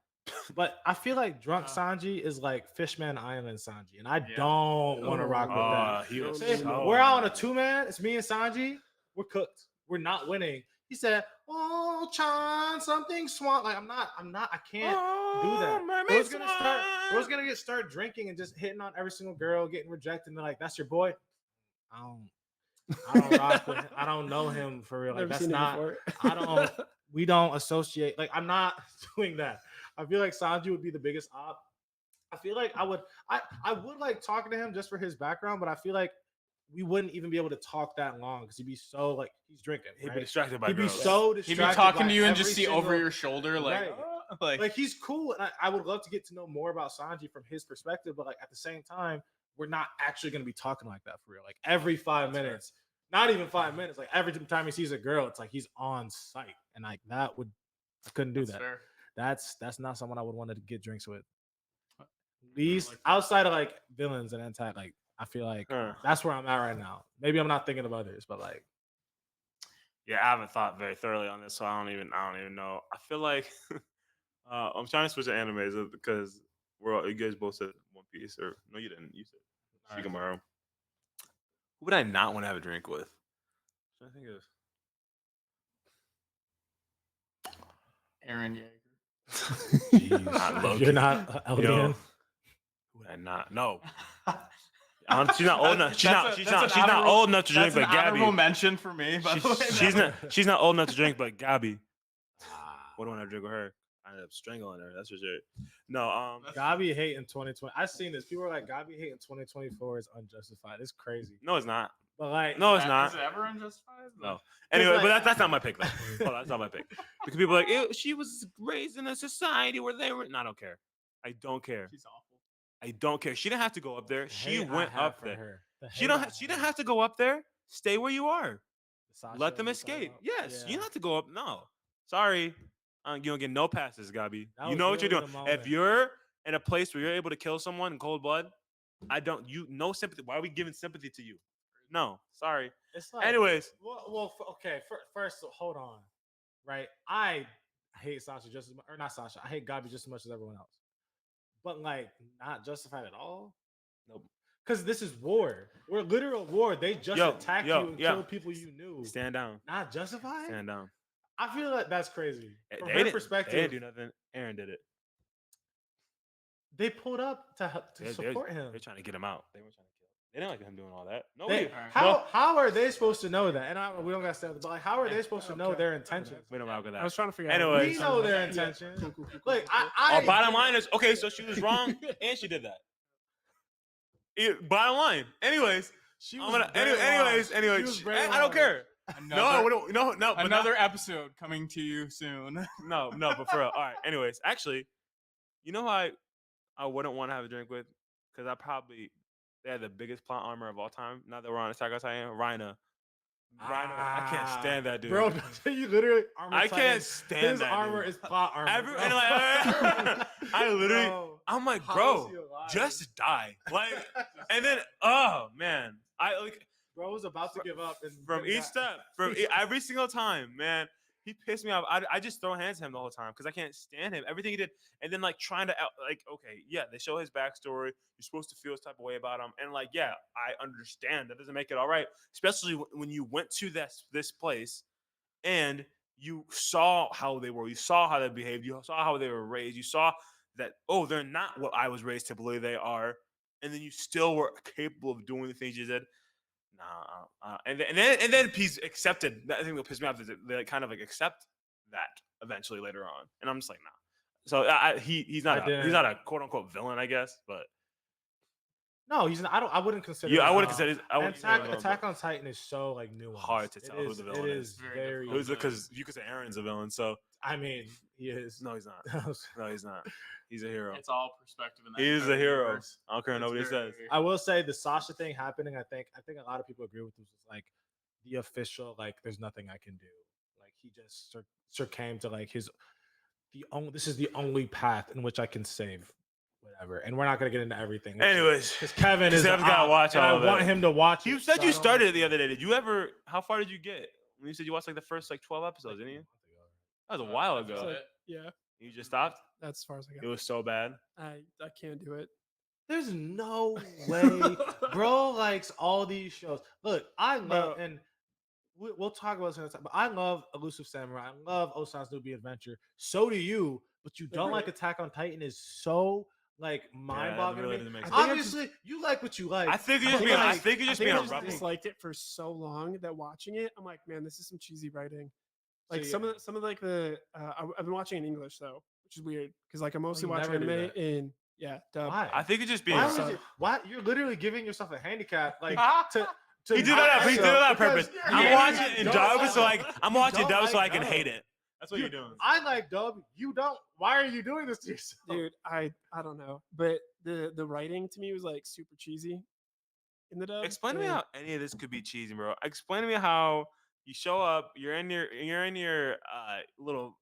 But I feel like drunk Sanji is like Fishman Island Sanji, and I Yeah. don't want to rock with that. He was Say, so we're out on a mad. 2-man. It's me and Sanji. We're cooked. We're not winning. He said, "Oh, Chan, something swan." Like I'm not. I can't do that. Bro's gonna start drinking and just hitting on every single girl, getting rejected, and they're like, "That's your boy." I don't. I don't rock with him. I don't know him for real. Like Never that's seen it not. before. I don't. We don't associate. Like I'm not doing that. I feel like Sanji would be the biggest op. I feel like I would. I would like talking to him just for his background, but I feel like we wouldn't even be able to talk that long because he'd be so like he's drinking. He'd be Right? distracted by He'd be girls. so He'd distracted. be talking by to you and every just see single, over your shoulder, like, Right. Like he's cool, and I would love to get to know more about Sanji from his perspective. But like at the same time, we're not actually going to be talking like that for real. Like every 5 minutes, not even 5 minutes. Like every time he sees a girl, it's like he's on site, and like I couldn't do that's that. fair. That's not someone I would want to get drinks with. I Least like that. outside of like villains and anti, like I feel like Huh. that's where I'm at right now. Maybe I'm not thinking of others, but like Yeah, I haven't thought very thoroughly on this, so I don't even know. I feel like I'm trying to switch to animes because you guys both said One Piece, or no, you didn't. You said All right. Shikamaru. Who would I not want to have a drink with? I'm trying to think of. Aaron Yeager. Not low you're key. not Yo, LDN. who would I not? No. She's not old enough. She's not. That's She's an not. She's not honorable- old enough to drink. That's an But Gabby. honorable mention for me. By the way, She's not. She's not old enough to drink. But Gabby. Ah. What do I want to drink with her? I ended up strangling her. That's for sure. No. Gabi hate in 2020. I've seen this. People are like, Gabi hate in 2024 is unjustified. It's crazy. No, it's not. But like, No, it's Is not. it ever unjustified? No. Anyway, like- but that's not my pick though. Hold on, that's not my pick. Because people are like, "Ew, she was raised in a society where they were. No, I don't care. I don't care. She's awful. I don't care. She didn't have to go up there. the She hate I went have up for there. her. The She hate don't. I She didn't have to go up there. Stay where you are. Sasha Let them we talking escape. about? Yes, you Yeah. don't have to go up. No, sorry, you don't get no passes, Gabi. That You was know what you're really doing. the If moment. you're in a place where you're able to kill someone in cold blood, I don't. You no sympathy. Why are we giving sympathy to you? No, sorry. It's like, Anyways, okay. First, hold on. Right, I hate Sasha just as much, or not Sasha. I hate Gabi just as much as everyone else. But like, not justified at all. Nope. Because this is war. We're literal war. They just attacked you and killed people you knew. stand down. Not justified. Stand down. I feel like that's crazy. From They her didn't- perspective, they didn't do nothing. Aaron did it. they pulled up to help to support him. They're trying to get him out. They weren't trying to kill him. They didn't like him doing all that. No, They- Alright. how are they supposed to know that? And we don't got to say, but like, how are they supposed to know their intentions? we don't rock with I that. was trying to figure out. Anyways. We know their intentions. Like, Our bottom line is okay. So she was wrong, and she did that. Bottom line. Anyways, she I'm was gonna. very Anyways, wrong. She was very I don't wrong. care. Another, No, we don't. No. But another episode coming to you soon. No. But for real. All right. Anyways, actually, you know who I wouldn't want to have a drink with, because they had the biggest plot armor of all time. Now that we're on Attack on Titan, Rhina. I can't stand that dude. Bro, you literally armor I Titan. can't stand His that armor dude. is plot armor. Every- bro. and like, I literally, Bro, I'm like, how bro, is he alive? just die. Like, and then, oh man, I like bro was about to give up and from then each got- step, every single time, man. He pissed me off. I just throw hands at him the whole time because I can't stand him. Everything he did, and then like trying to okay, yeah, they show his backstory. You're supposed to feel this type of way about him, and like, yeah, I understand. That doesn't make it all right, especially when you went to this place and you saw how they were, you saw how they behaved, you saw how they were raised, you saw that they're not what I was raised to believe they are, and then you still were capable of doing the things you did. Nah, and then he's accepted. I think what pissed me off is that they kind of like accept that eventually later on, and I'm just like, nah. So he's not a quote unquote villain, I guess, but No, he's not. I wouldn't consider. yeah, I him, wouldn't consider. I wouldn't consider him a villain, Attack but on Titan is so like nuanced. hard to tell It who is- the villain It is. is Very very. difficult. because you could say Aaron's a villain, so I mean, he is. no, he's not. No, he's not. He's a hero. It's all perspective in that. He's a entire hero. universe. I don't care what It's nobody very- says. I will say the Sasha thing happening. I think a lot of people agree with this. Is like the official. Like, there's nothing I can do. Like he just came to like this is the only path in which I can save whatever. And we're not gonna get into everything. Anyways, because Kevin is Kevin's gotta watch and all I of want it. him to watch. You it, said so you I don't started wanna it the other day. Did you ever? How far did you get? When you said you watched like the first like 12 episodes, didn't you? That was a while That's ago. it. Yeah, You just stopped. that's as far as I It got. was so bad. I can't do it. There's no way, bro. Likes all these shows. Look, I love, Bro. and we'll talk about this another time. But I love Elusive Samurai. I love Osan's Newbie Adventure. So do you, but you don't like Agreed. Attack on Titan. Is so like that mind-boggling really to me. doesn't make I sense. think I just- Obviously, you like what you like. I think you're I just think being. I I just- think you're I just think being I a just rebel. disliked it for so long that watching it, I'm like, man, this is some cheesy writing. So, Like some of like the I've been watching in English though, which is weird because like I mostly watch never do anime that. in dub. Why? I think you're just being. Why Sub. would you? Why you're literally giving yourself a handicap? Like to He did that. He did that on because purpose. you I'm watching it in don't dub, like so it. like I'm You watching don't dub, so like I can dub. hate it. That's what you're doing. I like dub. You don't. Why are you doing this to yourself? Dude, I don't know, but the writing to me was like super cheesy in the dub. Explain to me and- how any of this could be cheesy, bro. Explain to me how you show up. You're in your little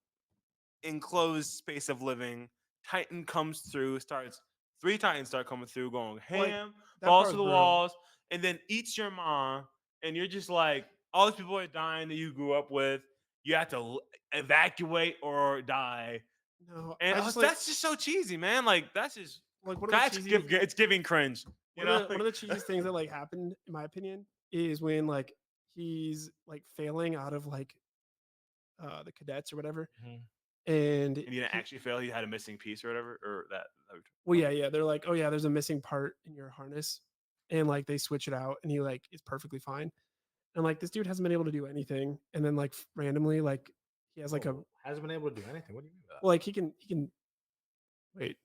enclosed space of living. Titan comes through. Starts 3 Titans start coming through, going ham, that falls part's to the brutal. walls, and then eats your mom. And you're just like, all these people are dying that you grew up with. You have to evacuate or die. No, And I just like that's just so cheesy, man. Like that's just one of the that's cheesy, it's giving cringe. You know, one of the cheesiest things that like happened in my opinion is when like he's like failing out of like the cadets or whatever, Mhm. and and you didn't actually fail. He had a missing piece or whatever, or that. well, yeah, they're like, oh yeah, there's a missing part in your harness, and like they switch it out, and he like is perfectly fine, and like this dude hasn't been able to do anything, and then like randomly like he has like a hasn't been able to do anything. What do you mean by that? well, like he can wait,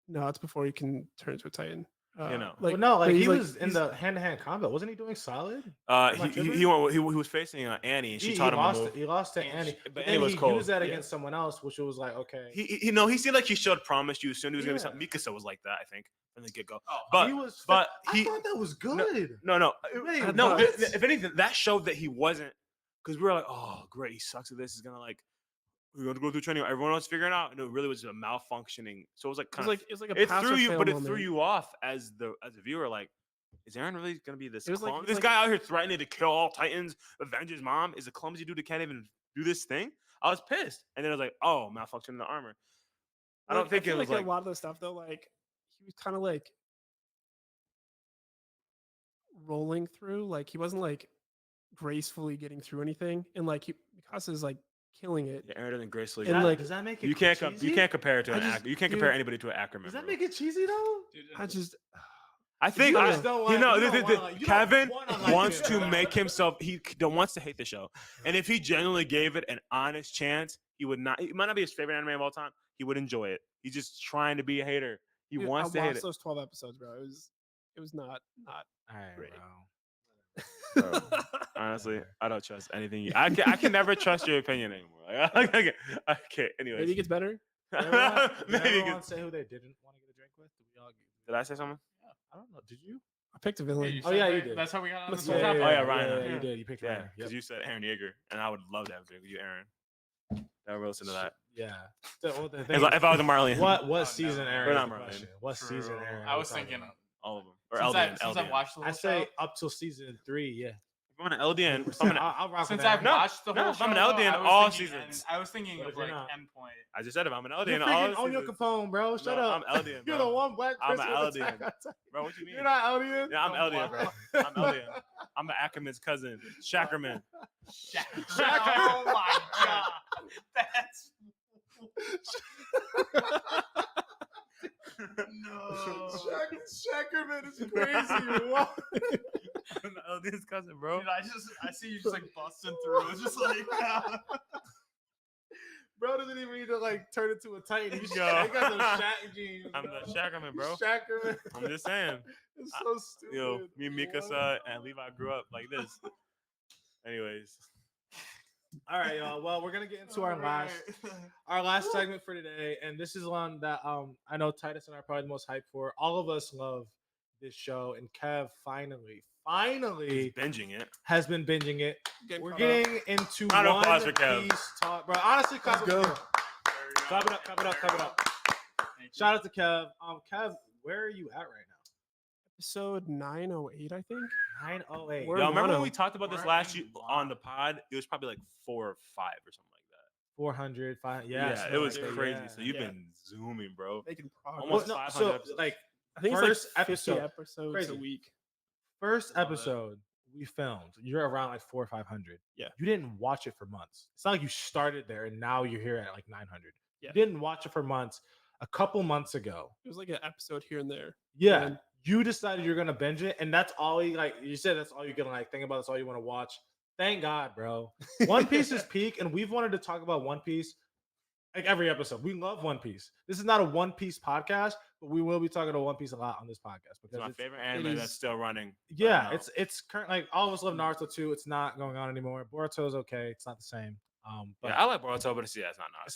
no, it's before he can turn into a titan. know. Well, no, like but he he's, was in he's- the hand-to-hand combat. Wasn't he doing solid? Am I He tripping? he was facing Annie, and she He taught him a lost. move. He lost to And Annie, she- but but Annie then was he cold. used that Yeah. against someone else, which was like, okay, He seemed like he showed promise. You assumed he was gonna be Yeah. something. Mikasa was like that, I think, from the get go. Oh, But he was. but I he thought that was good. no Wait, no. what? If anything, that showed that he wasn't, because we were like, oh great, he sucks at this. He's gonna like we're gonna go through training. Everyone else figuring out, and it really was a malfunctioning. So it was like kind of it's like a it pass threw or you, fail but it moment. threw you off as the viewer. Like, is Aaron really gonna be this? It was like- Clum- it was this like- guy out here threatening to kill all Titans, avenge his mom, is a clumsy dude that can't even do this thing. I was pissed, and then I was like, oh, malfunction in the armor. I don't think feel it was like like a lot of the stuff though. Like he was kind of like rolling through. Like he wasn't like gracefully getting through anything, and like Mikasa is like killing it. yeah, Aaron doesn't gracefully. And, do like, that. does that make it? you can't cheesy? you can't compare it to I an just- actor. You can't compare dude, anybody to an actor. Does that member. make it cheesy though? Dude, I just I think You I, just don't you want- know you don't the- wanna like- you don't Kevin wanna like wants it, to bro. make himself wants to hate the show, and if he genuinely gave it an honest chance, he would not. It might not be his favorite anime of all time. He would enjoy it. He's just trying to be a hater. He dude, wants I to hate watched it. those 12 episodes, bro. It was not All right, Great. bro. Honestly, I don't trust anything. I can never trust your opinion anymore. Like, okay. Maybe Anyways, it gets better. Did maybe. everyone say who they didn't want to get a drink with? Did we all? Did I say something? I don't know. Did you? I picked a Yeah, villain. you Oh, said yeah, that- you did. That's how we got on this Yeah, whole yeah, topic. Oh, yeah, Ryan. you Yeah. did. You picked Yeah, Ryan. because Yep. you said Aaron Yeager, and I would love to have a drink with you, Aaron. Never listen to that. Yeah. So, well, the If thing I was a Marley, is, what Oh, season no. Aaron? We're is not the Marley. question. What True. season Aaron? I are we was talking thinking about? all of them, or since LDN. I've LDN. watched the whole I say show. up till season 3. Yeah. If I'm an LDN, if I'm an, I'll rock Since with I've Aaron. No, watched the no, whole if show, I'm an though, LDN I was all thinking seasons. I was thinking What of if you're like not? endpoint. I just said if I'm an You're LDN, all freaking on your seasons. Capone, bro. Shut No, up. I'm LDN, You're bro. the one black I'm person an with Attack LDN. on Titan. Bro, what you mean? You're not LDN. Yeah, I'm No, LDN, bro. what? I'm LDN. I'm the Ackerman's cousin, Shackerman. Shaq. Oh my god, that's no. Shackerman is crazy. What? I'm the LDN's cousin, bro. Dude, I see you just like busting through. It's just like Bro doesn't even need to like turn into a Titan. He's Yo. got those Shaq jeans. I'm the Shackerman, bro. Shackerman. I'm just saying. It's so stupid. Yo, me and Mikasa and Levi grew up like this. Anyways, All right, y'all. Well, we're gonna get into our last segment for today, and this is one that I know Titus and I are probably the most hyped for. All of us love this show, and Kev finally he's binging it. has been binging it. We're getting into Round of One applause for Kev. Piece talk, bro. Honestly, clap it up, clap it up, clap it up, clap it up. Shout out to Kev. Kev, where are you at right now? Episode 908, I think. 908. We're Yo, in remember when mono. we talked about this We're last in year on the pod? It was probably like 4 or 5 or something like that. 400, 500. Yeah, something it was like that, crazy. yeah. So you've Yeah. been zooming, bro. Making progress. Almost Well, 500 so episodes. like I think it's first like 50 episode- episodes crazy. a week. first Love it. episode we filmed, you're around like 400 or 500. Yeah. You didn't watch it for months. It's not like you started there and now you're here at like 900. Yeah. You didn't watch it for months. a couple months ago. It was like an episode here and there. Yeah, And you decided you're gonna binge it, and that's all you like. You said that's all you're gonna like think about. That's all you want to watch. Thank God, bro. One Piece is peak, and we've wanted to talk about One Piece like every episode. We love One Piece. This is not a One Piece podcast, but we will be talking about One Piece a lot on this podcast It's because my it's favorite anime that's is- still running. yeah, right now. it's current. Like all of us love Naruto too. It's not going on anymore. Boruto's okay. It's not the same. But Yeah, I like Boruto, but it's not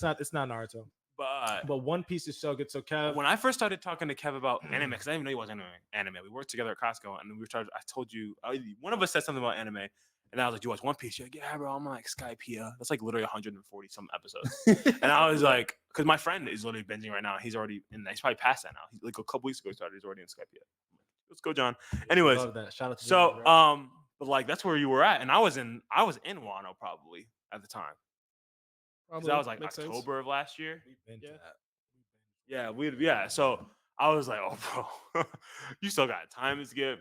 Naruto. it's not Naruto. But But One Piece is so good. So Kev, when I first started talking to Kev about anime, because I didn't even know he watched anime. We worked together at Costco, and we were I told you one of us said something about anime, and I was like, "Do you watch One Piece?" You're like, "Yeah, bro." I'm like, Skypiea. That's like literally 140 some episodes. And I was like, because my friend is literally binging right now. He's already in. He's probably past that now. He's like a couple weeks ago he started. He's already in Skypiea. Let's go, John. Anyways, love that. Shout out to so Jimmy, bro. but like that's where you were at, and I was in Wano probably at the time. Because that was like makes sense. October of last year. We've been to Yeah. that. Yeah. So I was like, oh, bro, you still got time skip.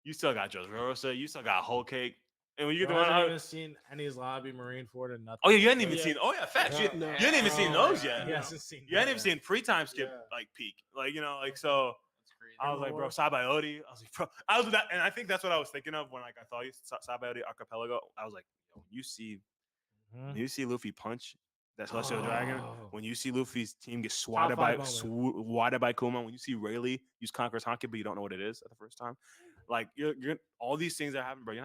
You still got Rosa. You still got Whole Cake. And when you get the Bro, I one, haven't even seen Enies Lobby, Marineford, and nothing. oh yeah, you hadn't even Yeah. seen. Oh yeah, facts. Yeah. You No. hadn't even seen Oh, those yeah. yet. He hasn't seen You hadn't that even seen pre-time skip Yeah. like peak. Like like so. That's crazy. I was like, bro, Sabayoti. I was like, bro, I was that, and I think that's what I was thinking of when like I thought you Sabayoti Archipelago. I was like, yo, Mhm. when you see Luffy punch that Celestial Dragon, Oh. when you see Luffy's team get swatted five by moment. swatted by Kuma, when you see Rayleigh use Conqueror's Hanki, but you don't know what it is at the first time, like you're all these things that happen, bro. You're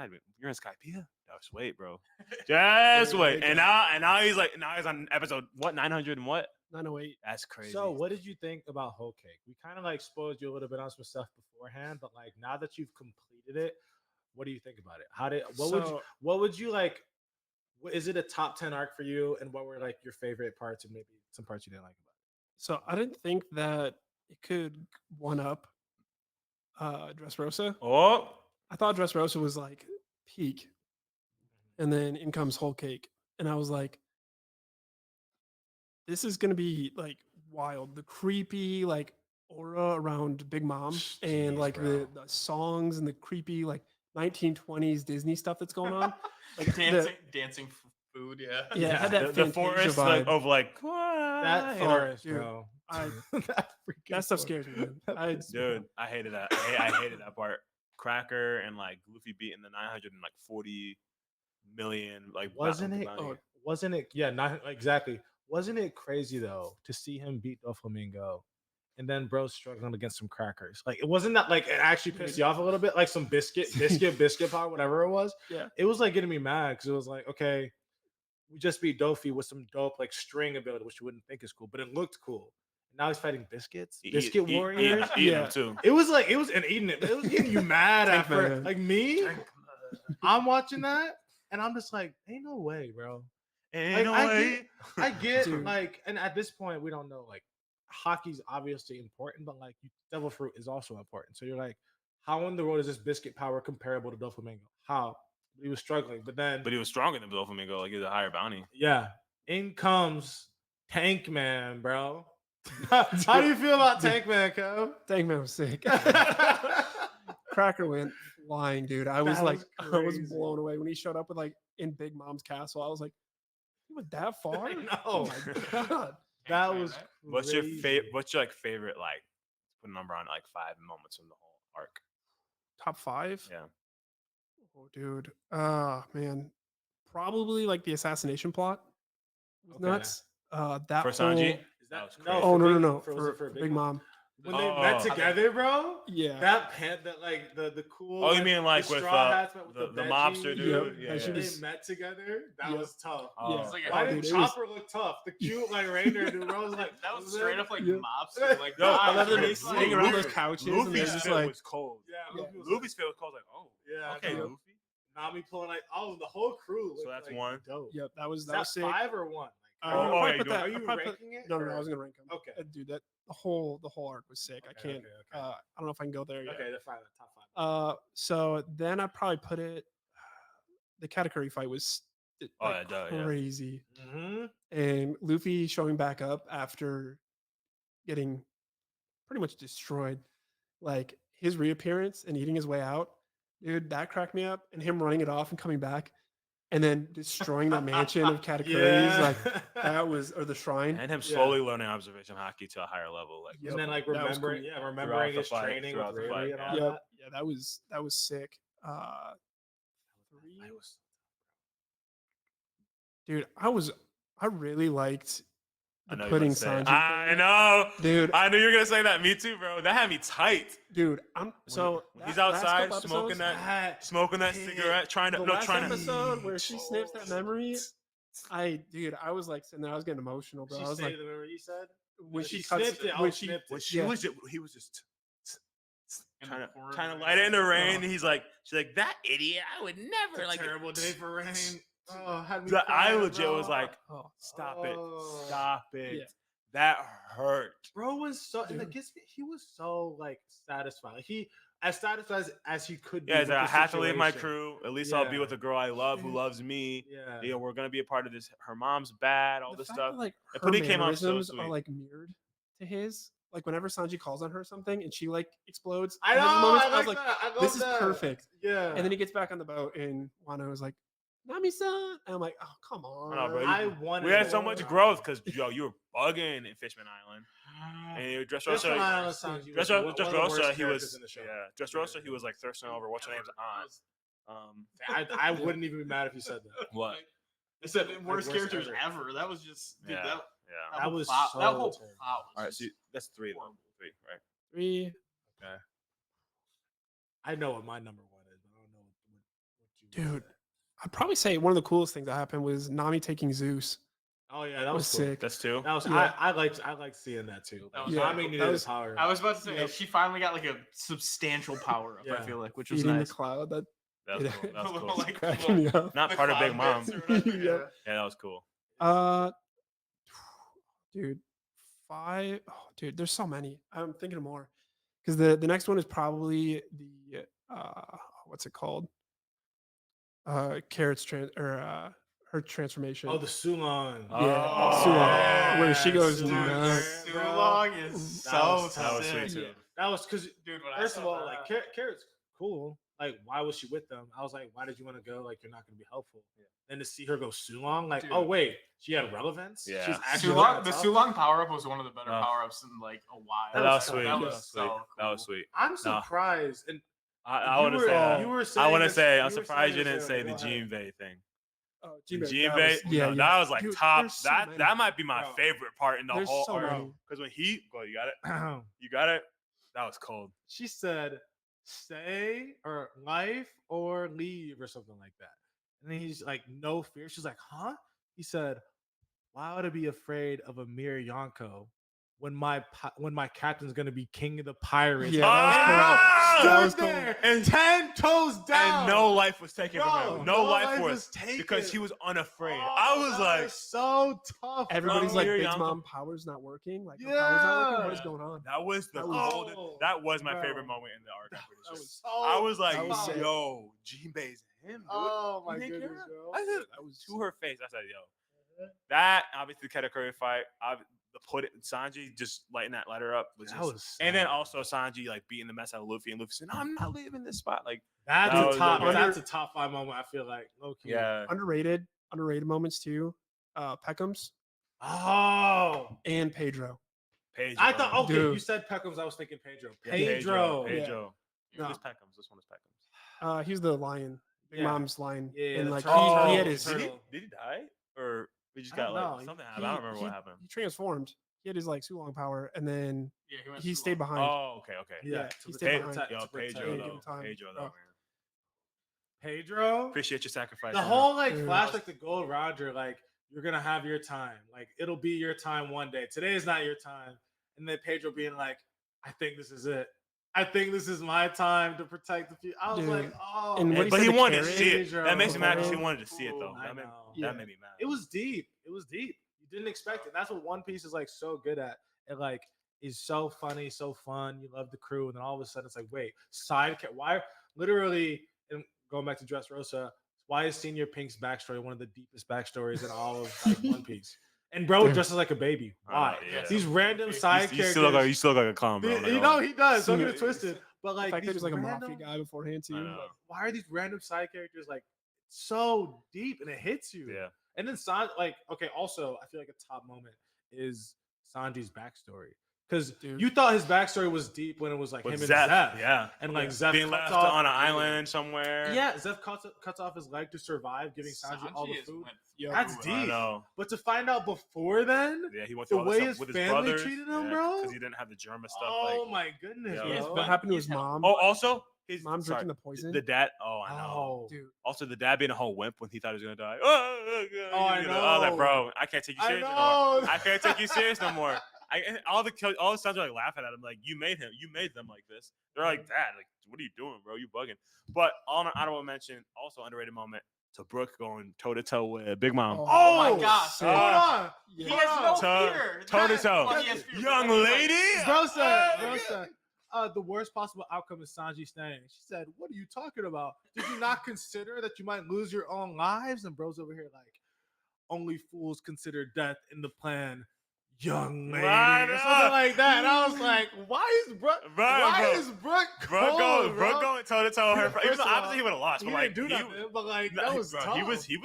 in Skypiea. Just wait, bro. Just wait. And now he's on episode what 900 and what? 908. That's crazy. So, what did you think about Whole Cake? We kind of like spoiled you a little bit on some stuff beforehand, but like now that you've completed it, what do you think about it? What would you like? Is it a top 10 arc for you? And what were like your favorite parts, and maybe some parts you didn't like about it? So I didn't think that it could one up Dressrosa. oh, I thought Dressrosa was like peak, and then in comes Whole Cake, and I was like, this is gonna be like wild. The creepy like aura around Big Mom and Jeez, like bro. the songs and the creepy like 1920s Disney stuff that's going on. Like dancing food, yeah. Yeah, it had that the Fantasia forest vibe. of like That quiet. forest, dude, bro. I- that freaking that stuff forest. scares me, man. Dude, I hated that. I hated that part. Cracker and like Luffy beating the 940 million like Wasn't bounty it? bounty. Oh, wasn't it? Yeah, not exactly. Wasn't it crazy though to see him beat Doflamingo, and then bro struggling against some crackers? Like it wasn't that like it actually pissed you off a little bit, like some biscuit power, whatever it was. Yeah. It was like getting me mad because it was like, okay, we just beat Dofi with some dope like string ability, which you wouldn't think is cool, but it looked cool. Now he's fighting biscuits, biscuit warriors. Eating Yeah. them too. It was and eating it. It was getting you mad Tank after. man. Like me, I'm watching that and I'm just like, ain't no way, bro. Ain't Like, I get Dude. like, and at this point, we don't know. Like, hockey's obviously important, but like, devil fruit is also important. So you're like, how in the world is this biscuit power comparable to Doflamingo? How? He was struggling, but then, But he was stronger than Doflamingo. Like he was a higher bounty. yeah, in comes Tank Man, bro. How do you feel about Tank Man, Kev? Tank Man was sick. Cracker went flying, dude. I was That like, was I was crazy. blown away when he showed up with like in Big Mom's castle. I was like, he went that far? I know. Oh my god. That Man, was right? What's your crazy. favorite? What's your like favorite like? Put a number on like 5 moments from the whole arc. Top 5? Yeah. Oh, dude. Man. Probably like the assassination plot. Was Okay. nuts. That For whole... Sanji? Is That that was no? crazy. Oh for no, Big- no, no. For, was it for Big Mom. when they met Oh. together, bro. Yeah. That like the cool. Oh, you mean like the with straw hats met with the veggie, mobster dude? Yep. Yeah, That yeah. shit They was- met together. That Yep. was tough. Oh. It's like Why a- did dude, it was- Chopper look tough? The cute like reindeer dude. Bro was like that was straight up like Yeah. mobster. Like, Yo, I love them it's Luffy- hanging around those Luffy- couches and they're Luffy's just fit like, was cold. Yeah, Yeah. Luffy was Luffy's fit was cold. Like, oh, yeah. okay, no. Luffy. Nami pulling like the whole crew. So looked, that's like, one. Dope. yep, that was Is that that was sick. 5 or 1? Uh, Oh, I'll yeah, probably you put do- that- Are I'll you probably put- ranking it? No, no, or- no, I was gonna rank them. Okay. Dude, that the whole arc was sick. I Okay, can't. okay, okay. I don't know if I can go there yet. Okay, the top 5. So then I probably put it. The Katakuri fight was Oh, like, yeah, duh, yeah. crazy, Mm-hmm. and Luffy showing back up after getting pretty much destroyed. Like his reappearance and eating his way out, dude, that cracked me up. And him running it off and coming back. and then destroying the mansion of Katakuri's, like that was, or the shrine. And him Yeah. slowly learning observation hockey to a higher level. Like, Yep. And then like That was remembering, cool. remembering the his fight, training with throughout the Riri fight, and all yeah. Yep. that. Yeah, that was sick. 3. Dude, I really liked I the know you're about pudding to say it. Sanji. I thing. know. Dude. I knew you were gonna say that. Me too, bro. That had me tight. Dude, I'm so When he's that last outside couple smoking episodes, that hit. cigarette, trying to the no, last trying to. episode where she snips that memory, I was like sitting there, I was getting emotional, bro. She I was like, saved the memory you said? when She cuts- snipped it, when I she, snipped When it. she Yeah. was, he was just In trying the to pouring light it in the rain. Oh. And he's like, she's like, that idiot. I would It's never a like. terrible day for rain. Oh, had me I crying, legit was bro. like, oh, stop Oh. it, stop it. Yeah. That hurt. Bro was so, and Dude. he was so like satisfied. He as satisfied as he could be. Yeah, he's with like, I the have to leave my situation. crew. At least I'll be Yeah. with a girl I love who Dude. loves me. Yeah. You know, we're gonna be a part of this. Her mom's bad, all the this fact stuff. that, like, The her pudding came off so mannerisms are sweet. like mirrored to his. Like whenever Sanji calls on her or something and she like explodes, I in know. those moments, I was like that. I love this is that. perfect. Yeah. And then he gets back on the boat and Wano is like, Nami-san. And I'm like, oh, come on. know, bro. I wanted. We had so more. much growth because you were bugging in Fishman Island, and you Just Dressrosa. when I was Sanji was one of the Dressrosa, worst he characters was in the show. Dressrosa, he was like thirsting over what's her name's aunt. I wouldn't even be mad if you said that. What? I said Like, worst worst characters ever. ever. That was just dude, Yeah, that yeah. That whole was plot, so that whole terrible. plot was All right, just so that's 3 though. horrible. 3, right? 3. Okay. I know what my number one is, but I don't know what you would Dude. say. I'd probably say one of the coolest things that happened was Nami taking Zeus. Oh yeah, that was was cool. sick. That's 2. That was Yeah. I liked seeing that too. That was Yeah, Nami cool. needed that his was- power. I was about to say Yep. she finally got like a substantial power up. I Yeah. feel like, which was Feeding nice. the cloud. That That was cool. That was cool. Like, cracking me up. Not the part of Big cloud Mom. bits or whatever, Yep. yeah. Yeah, that was cool. Dude, 5. Oh, dude, there's so many. I'm thinking of more because the next one is probably the what's it called? Carrot's her transformation. Oh, the Sulong. Yeah, Sulong, where she goes Sulong, nuts. bro. Sulong is That so was That was sick. sweet too. Yeah. That was because Dude, when I first of saw all, that- like Carrot's cool. Like, why was she with them? I was like, why did you want to go? Like, you're not going to be helpful. Then to see her go Sulong, like, Dude. oh wait, she had relevance. Yeah. She's actually Sulong, the tough. Sulong power up was one of the better No. power ups in like a while. That was sweet. That That was was so sweet. cool. That was sweet. I'm surprised, and I You want to were- say that. you were I saying want to this- say you I'm were surprised you saying didn't this say the earlier. Go ahead. Jinbei thing. Oh, The Jinbei, Jinbei, yeah, that was like Dude, top. there's so That many. might be my Bro. favorite part in the There's whole so arc. many. Because when he go, you got it. You got it. That was cold. she said, "Stay or life or leave" or something like that. And then he's like, "No fear." She's like, "Huh?" He said, "Why would I be afraid of a mere Yonko when my captain's gonna be king of the pirates?" Yeah, that was Stood cool. there, And 10 toes down, And no life was taken from Bro, him. No life life was taken. because he was unafraid. Oh, I was that like, is so tough. Everybody's bro. like, Here, Big's Yonko. mom power's not working. Like, her power's not working. What is Yeah. going on? that was the That was- golden. Oh, That was my bro. favorite moment in the arc. I'm pretty That sure. was so I was like, that was sick. yo, Jinbei's him, dude. Oh my You think goodness, you're- bro. I said, That was to her face. I said, yo, that obviously the Katakuri fight. The put it Sanji just lighting that letter up was That just, was and then sad. also Sanji like beating the mess out of Luffy and Luffy saying, "No, I'm not leaving this spot." Like, That's That a was top. okay. That's a top 5 moment. I feel like low key. yeah, underrated moments too. Peckham's Oh, and Pedro. Pedro. I thought. Okay, you Dude. said Peckham's. I was thinking Pedro. Yeah, Pedro. Pedro. No. Who's Peckham's? This one is Peckham's. He's the lion. Big Yeah. Mom's lion. Yeah, and the like turtle. he had Oh, his turtle. Did he die or we just I got don't like know. something happened? I don't remember what happened. He transformed. He had his like Sulong power, and then Yeah, went he too stayed long. behind. Oh, okay. Yeah, Yeah, to he protect- stayed behind. protect- Yo, to protect- Pedro Yeah, though. give him time. Pedro though, Oh. man. Pedro. Appreciate your sacrifice. The man. whole like Dude. flashback to Gold Roger, like you're gonna have your time. Like it'll be your time one day. Today is not your time. And then Pedro being like, "I think this is it. I think this is my time to protect the people." I was Dude. like, "Oh." And Yeah, what he but said he to wanted to Carrot, see it. Pedro. That makes me mad because he Oh, wanted to see it though. I That made, know. Yeah. that made me mad. It was deep. It was deep. You didn't expect it. That's what One Piece is like so good at. It like is so funny, so fun. You love the crew, and then all of a sudden it's like, wait, side why? Literally, and going back to Dressrosa, why is Senior Pink's backstory one of the deepest backstories in all of like, One Piece? And bro Dude. dresses like a baby. Why? Yeah. These random You- side You characters. still look like a clown, bro. I'm not you gonna know lie. he does. Don't get Senior- it twisted. But the like fact that these he's like a random, mafia guy beforehand I too. know. why are these random side characters like so deep and it hits you. Yeah. And then also, I feel like a top moment is Sanji's backstory. Because Dude. you thought his backstory was deep when it was like With him Zeph, and Zeph. yeah. And like Zeph being cuts left off on an island somewhere. Yeah, Zeph cuts off his leg to survive, giving Sanji all the Sanji is food. went That's through it. I deep. know. But to find out before then, Yeah, he went the through all way this his stuff with family his brothers, treated him, bro. because he didn't have the Germa stuff. Oh my goodness, Yeah. bro. What happened to his He's had a mom? Oh, also his Mom sorry, drinking the poison? The dad. Oh, I know. Oh, Dude. Also, the dad being a whole wimp when he thought he was gonna die. I I was like, know. bro, I can't take you I serious no more. know. I can't take you serious no more. All the sons are like laughing at him, like, you made them like this. They're like, Dad, like, what are you doing, bro? You bugging. But on an honorable mention, also underrated moment, to Brooke going toe to toe with Big Mom. Oh my gosh. sick. Hold on. He Yeah. has no Toe- fear. toe to toe. Well, he has fear, but Young then he's like, lady. Bro said, Oh, my God. the worst possible outcome is Sanji staying. She said, what are you talking about? Did you not consider that you might lose your own lives? And bro's over here like, only fools consider death in the plan, young lady. Right Or something up. like that. And I was like, why is Brooke Brooke cold, going toe to toe. Even First though of all, obviously he would have lost, He but like didn't do nothing, but like, that was bro, tough. he was he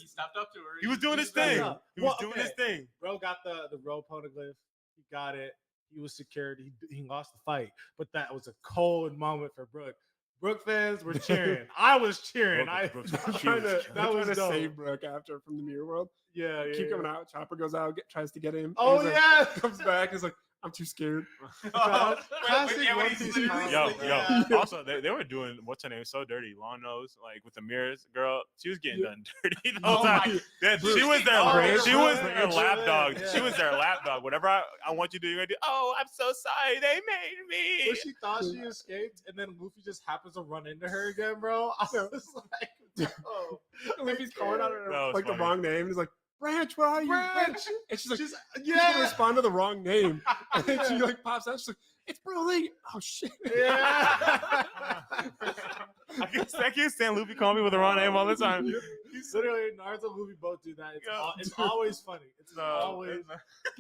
stepped up to her. he was doing his stepped thing. up. He was Well, doing his okay. thing. Bro got the rope poneglyph. He got it. He was secured. He lost the fight, but that was a cold moment for Brooke. Brooke fans were cheering. I was cheering. Brooke's I'm cute. trying to, That I'm was trying to dope. save Brooke after from the mirror world. Yeah, yeah. Keep coming out. Chopper goes out, tries to get him. and Oh he's like- yeah. comes back. He's like, I'm too scared. Classic yeah, when One he's Piece sleeping, moment. Yo, Yeah. yo. Also, they were doing what's her name? So dirty, long nose, like with the mirrors. Girl, she was getting Yeah. done dirty the whole Oh time. my- Yeah, Bruce, she was their, oh, she was Bruce, their Bruce, lap dog. yeah. She was their lap dog. Whatever I want you to do, you're gonna do. Oh, I'm so sorry, they made me. When she thought she escaped, and then Luffy just happens to run into her again, bro. I was like, oh, Luffy's calling out her That was like funny. the wrong name. He's like, Branch, where are you? Branch. And she's like, She's she's gonna yeah, respond to the wrong name. And then she like pops out. She's like, it's Broly. Oh shit. yeah. I can't stand Luffy calling me with the wrong name all the time. He's literally Naruto and Luffy both do that. It's, Yeah. it's always funny. It's always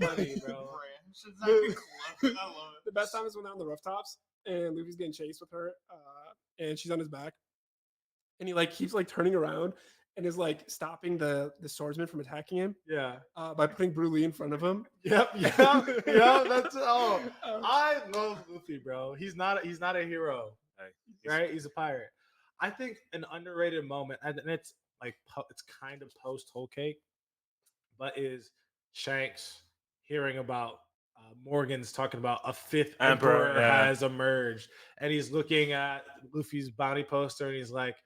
funny, bro. Branch. It's not even close. I love it. The best time is when they're on the rooftops and Luffy's getting chased with her, and she's on his back, and he like keeps like turning around and is like stopping the swordsman from attacking him Yeah. by putting Broly in front of him. Yep. Yep. Yep. That's Um, I love Luffy, bro. He's not a hero, Hey, right? He's a pirate. I think an underrated moment, and it's like it's kind of post Whole Cake, but is Shanks hearing about Morgan's talking about a fifth Emperor, emperor yeah. has emerged, and he's looking at Luffy's bounty poster, and he's like,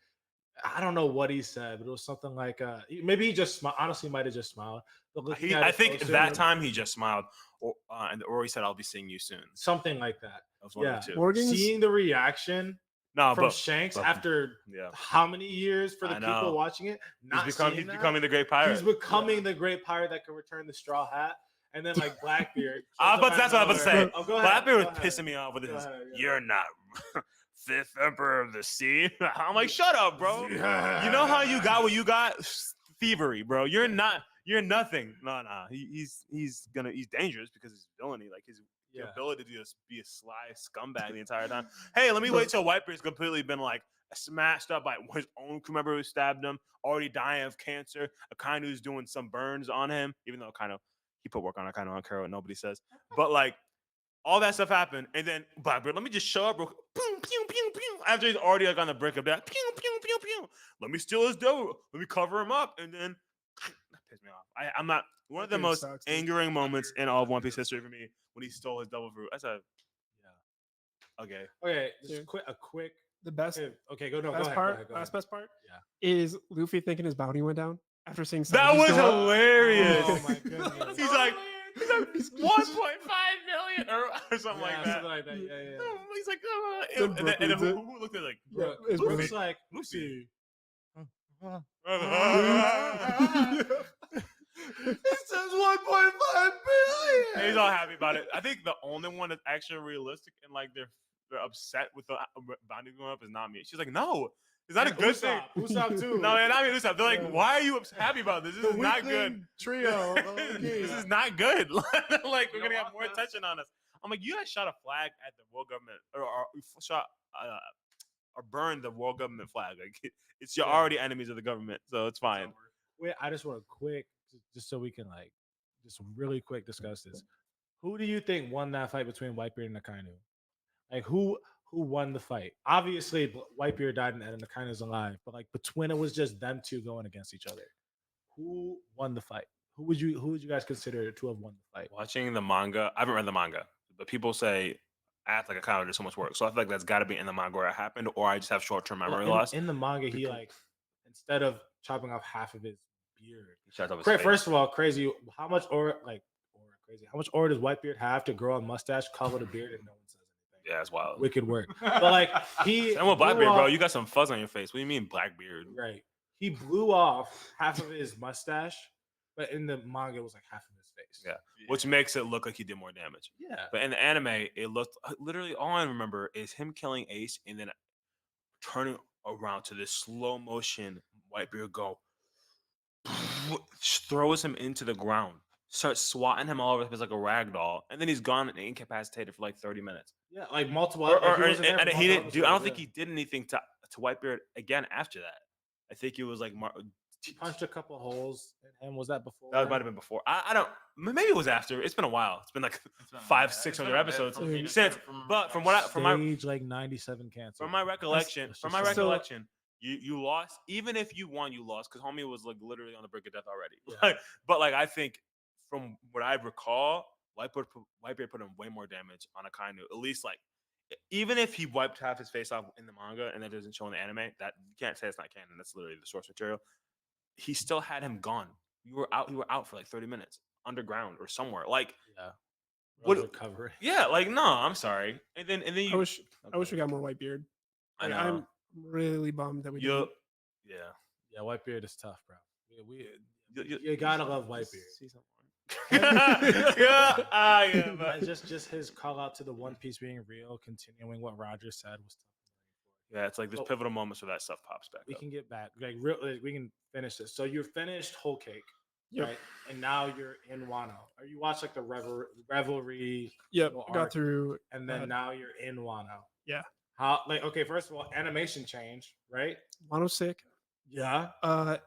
I don't know what he said, but it was something like, maybe he just honestly might have just smiled. But looking at I his think poster, that time he just smiled, or he said, "I'll be seeing you soon." something like that. That was one Yeah. of the two. Morgan's Seeing the reaction No, from but Shanks but- after yeah, how many years for the I people know. watching it? Not he's seeing that, becoming the great pirate. He's becoming the great pirate that can return the straw hat, and then like Blackbeard. That's what I was about to say. Oh, go ahead. Blackbeard was go ahead. pissing me off with Go his. ahead, go You're not fifth emperor of the sea. I'm like, shut up, bro. You know how you got what you got? Thievery, bro. You're not. You're nothing. No. He's dangerous because his villainy, like his Yeah. ability to just be a sly scumbag the entire time. Hey, let me wait till Whitebeard's completely been like smashed up by his own crew member who stabbed him, already dying of cancer, a kind who's doing some burns on him, even though kind of he put work on it, kind of don't care what nobody says. But like all that stuff happened, and then Blackbeard, let me just show up real quick. Pew, pew, pew, pew, after he's already like on the brick of that. Pew, pew, pew, pew. Let me steal his dough. Let me cover him up, and then that pissed me off. I'm not one of the Dude most sucks, dude. angering moments in all of One Piece history for me when he stole his double fruit. That's a okay. Okay, just Dude. a quick. the best Okay, go no. Go best ahead, part, go ahead, go last ahead. best part, Yeah. is Luffy thinking his bounty went down after seeing That Sanji's was go up. hilarious. Oh my goodness. He's like 1.5 million or something like Yeah, that. something like that. Yeah. He's like, Then and then Brooke who looked at it like, Yeah, It's it's Luffy. Luffy's like Lucy. It says 1.5 billion. He's all happy about it. I think the only one that's actually realistic and like they're upset with the bounty going up is not me. She's like, no, it's not a good thing. Usopp too. No, man, not me. Usopp. They're like, Yeah. why are you happy about this? This The is not good. weakling trio. This is not good. Like, we're You gonna know have what, more man? attention on us. I'm like, you guys shot a flag at the world government, or shot or burn the world government flag. Like it's you're Yeah. already enemies of the government, so it's It's fine. over. Wait, I just want to quick, just so we can like, just really quick discuss this. Who do you think won that fight between Whitebeard and Akainu? Like who won the fight? Obviously, Whitebeard died and Akainu's alive, but like between it was just them two going against each other. Who won the fight? Who would you guys consider to have won the fight? Watching the manga, I haven't read the manga, but people say act like a cow did so much work. So I feel like that's got to be in the manga where it happened, or I just have short term memory Well, loss. in the manga, he Because- like instead of chopping off half of his beard. He shot off his face. First of all, crazy. How much crazy? How much aura does Whitebeard have to grow a mustache, color the beard, and no one says anything? Yeah, it's wild. Wicked work. But like he And with blew Blackbeard, bro, off- you got some fuzz on your face. What do you mean Blackbeard? right. He blew off half of his mustache, but in the manga, it was like half of his face. Yeah. Which makes it look like he did more damage. Yeah. But in the anime, it looked literally all I remember is him killing Ace and then turning around to this slow motion Whitebeard go, throws him into the ground, starts swatting him all over the place like a rag doll, and then he's gone and incapacitated for like 30 minutes. Yeah, like multiple. Or, like, he wasn't there and for he multiple didn't do. I don't episodes, think yeah. he did anything to Whitebeard again after that. I think he was like He punched a couple holes in him. Was that before? that might have been before. I don't. Maybe it was after. It's been a while. It's been like It's been a- 500, yeah, it's 600 been a bit episodes from me to- since. from- But from what from my Stage like 97 cancer. from my recollection, let's from just my say- recollection, you lost. Even if you won, you lost because homie was like literally on the brink of death already. Yeah. But like I think from what I recall, Whitebeard put in way more damage on Akainu. At least like even if he wiped half his face off in the manga and that doesn't show in the anime, that you can't say it's not canon. That's literally the source material. He still had him gone. You were out for like 30 minutes underground or somewhere. Like Yeah. What- recovery? yeah, like no, I'm sorry. And then I you wish we got more Whitebeard. I know. I'm really bummed that we you didn't. yeah. Yeah, Whitebeard is tough, bro. You- You gotta love Whitebeard. See something. yeah, And but- just his call out to the One Piece being real, continuing what Roger said was tough. yeah, it's like there's Oh. pivotal moments where that stuff pops back We up. can get back, we can finish this. So you're finished Whole Cake, Yep. right? And now you're in Wano. Or you watch like the Revelry, Yep, little I got arc, through. and then uh, now you're in Wano. Yeah. How like okay? First of all, animation change, right? Wano's sick. Yeah.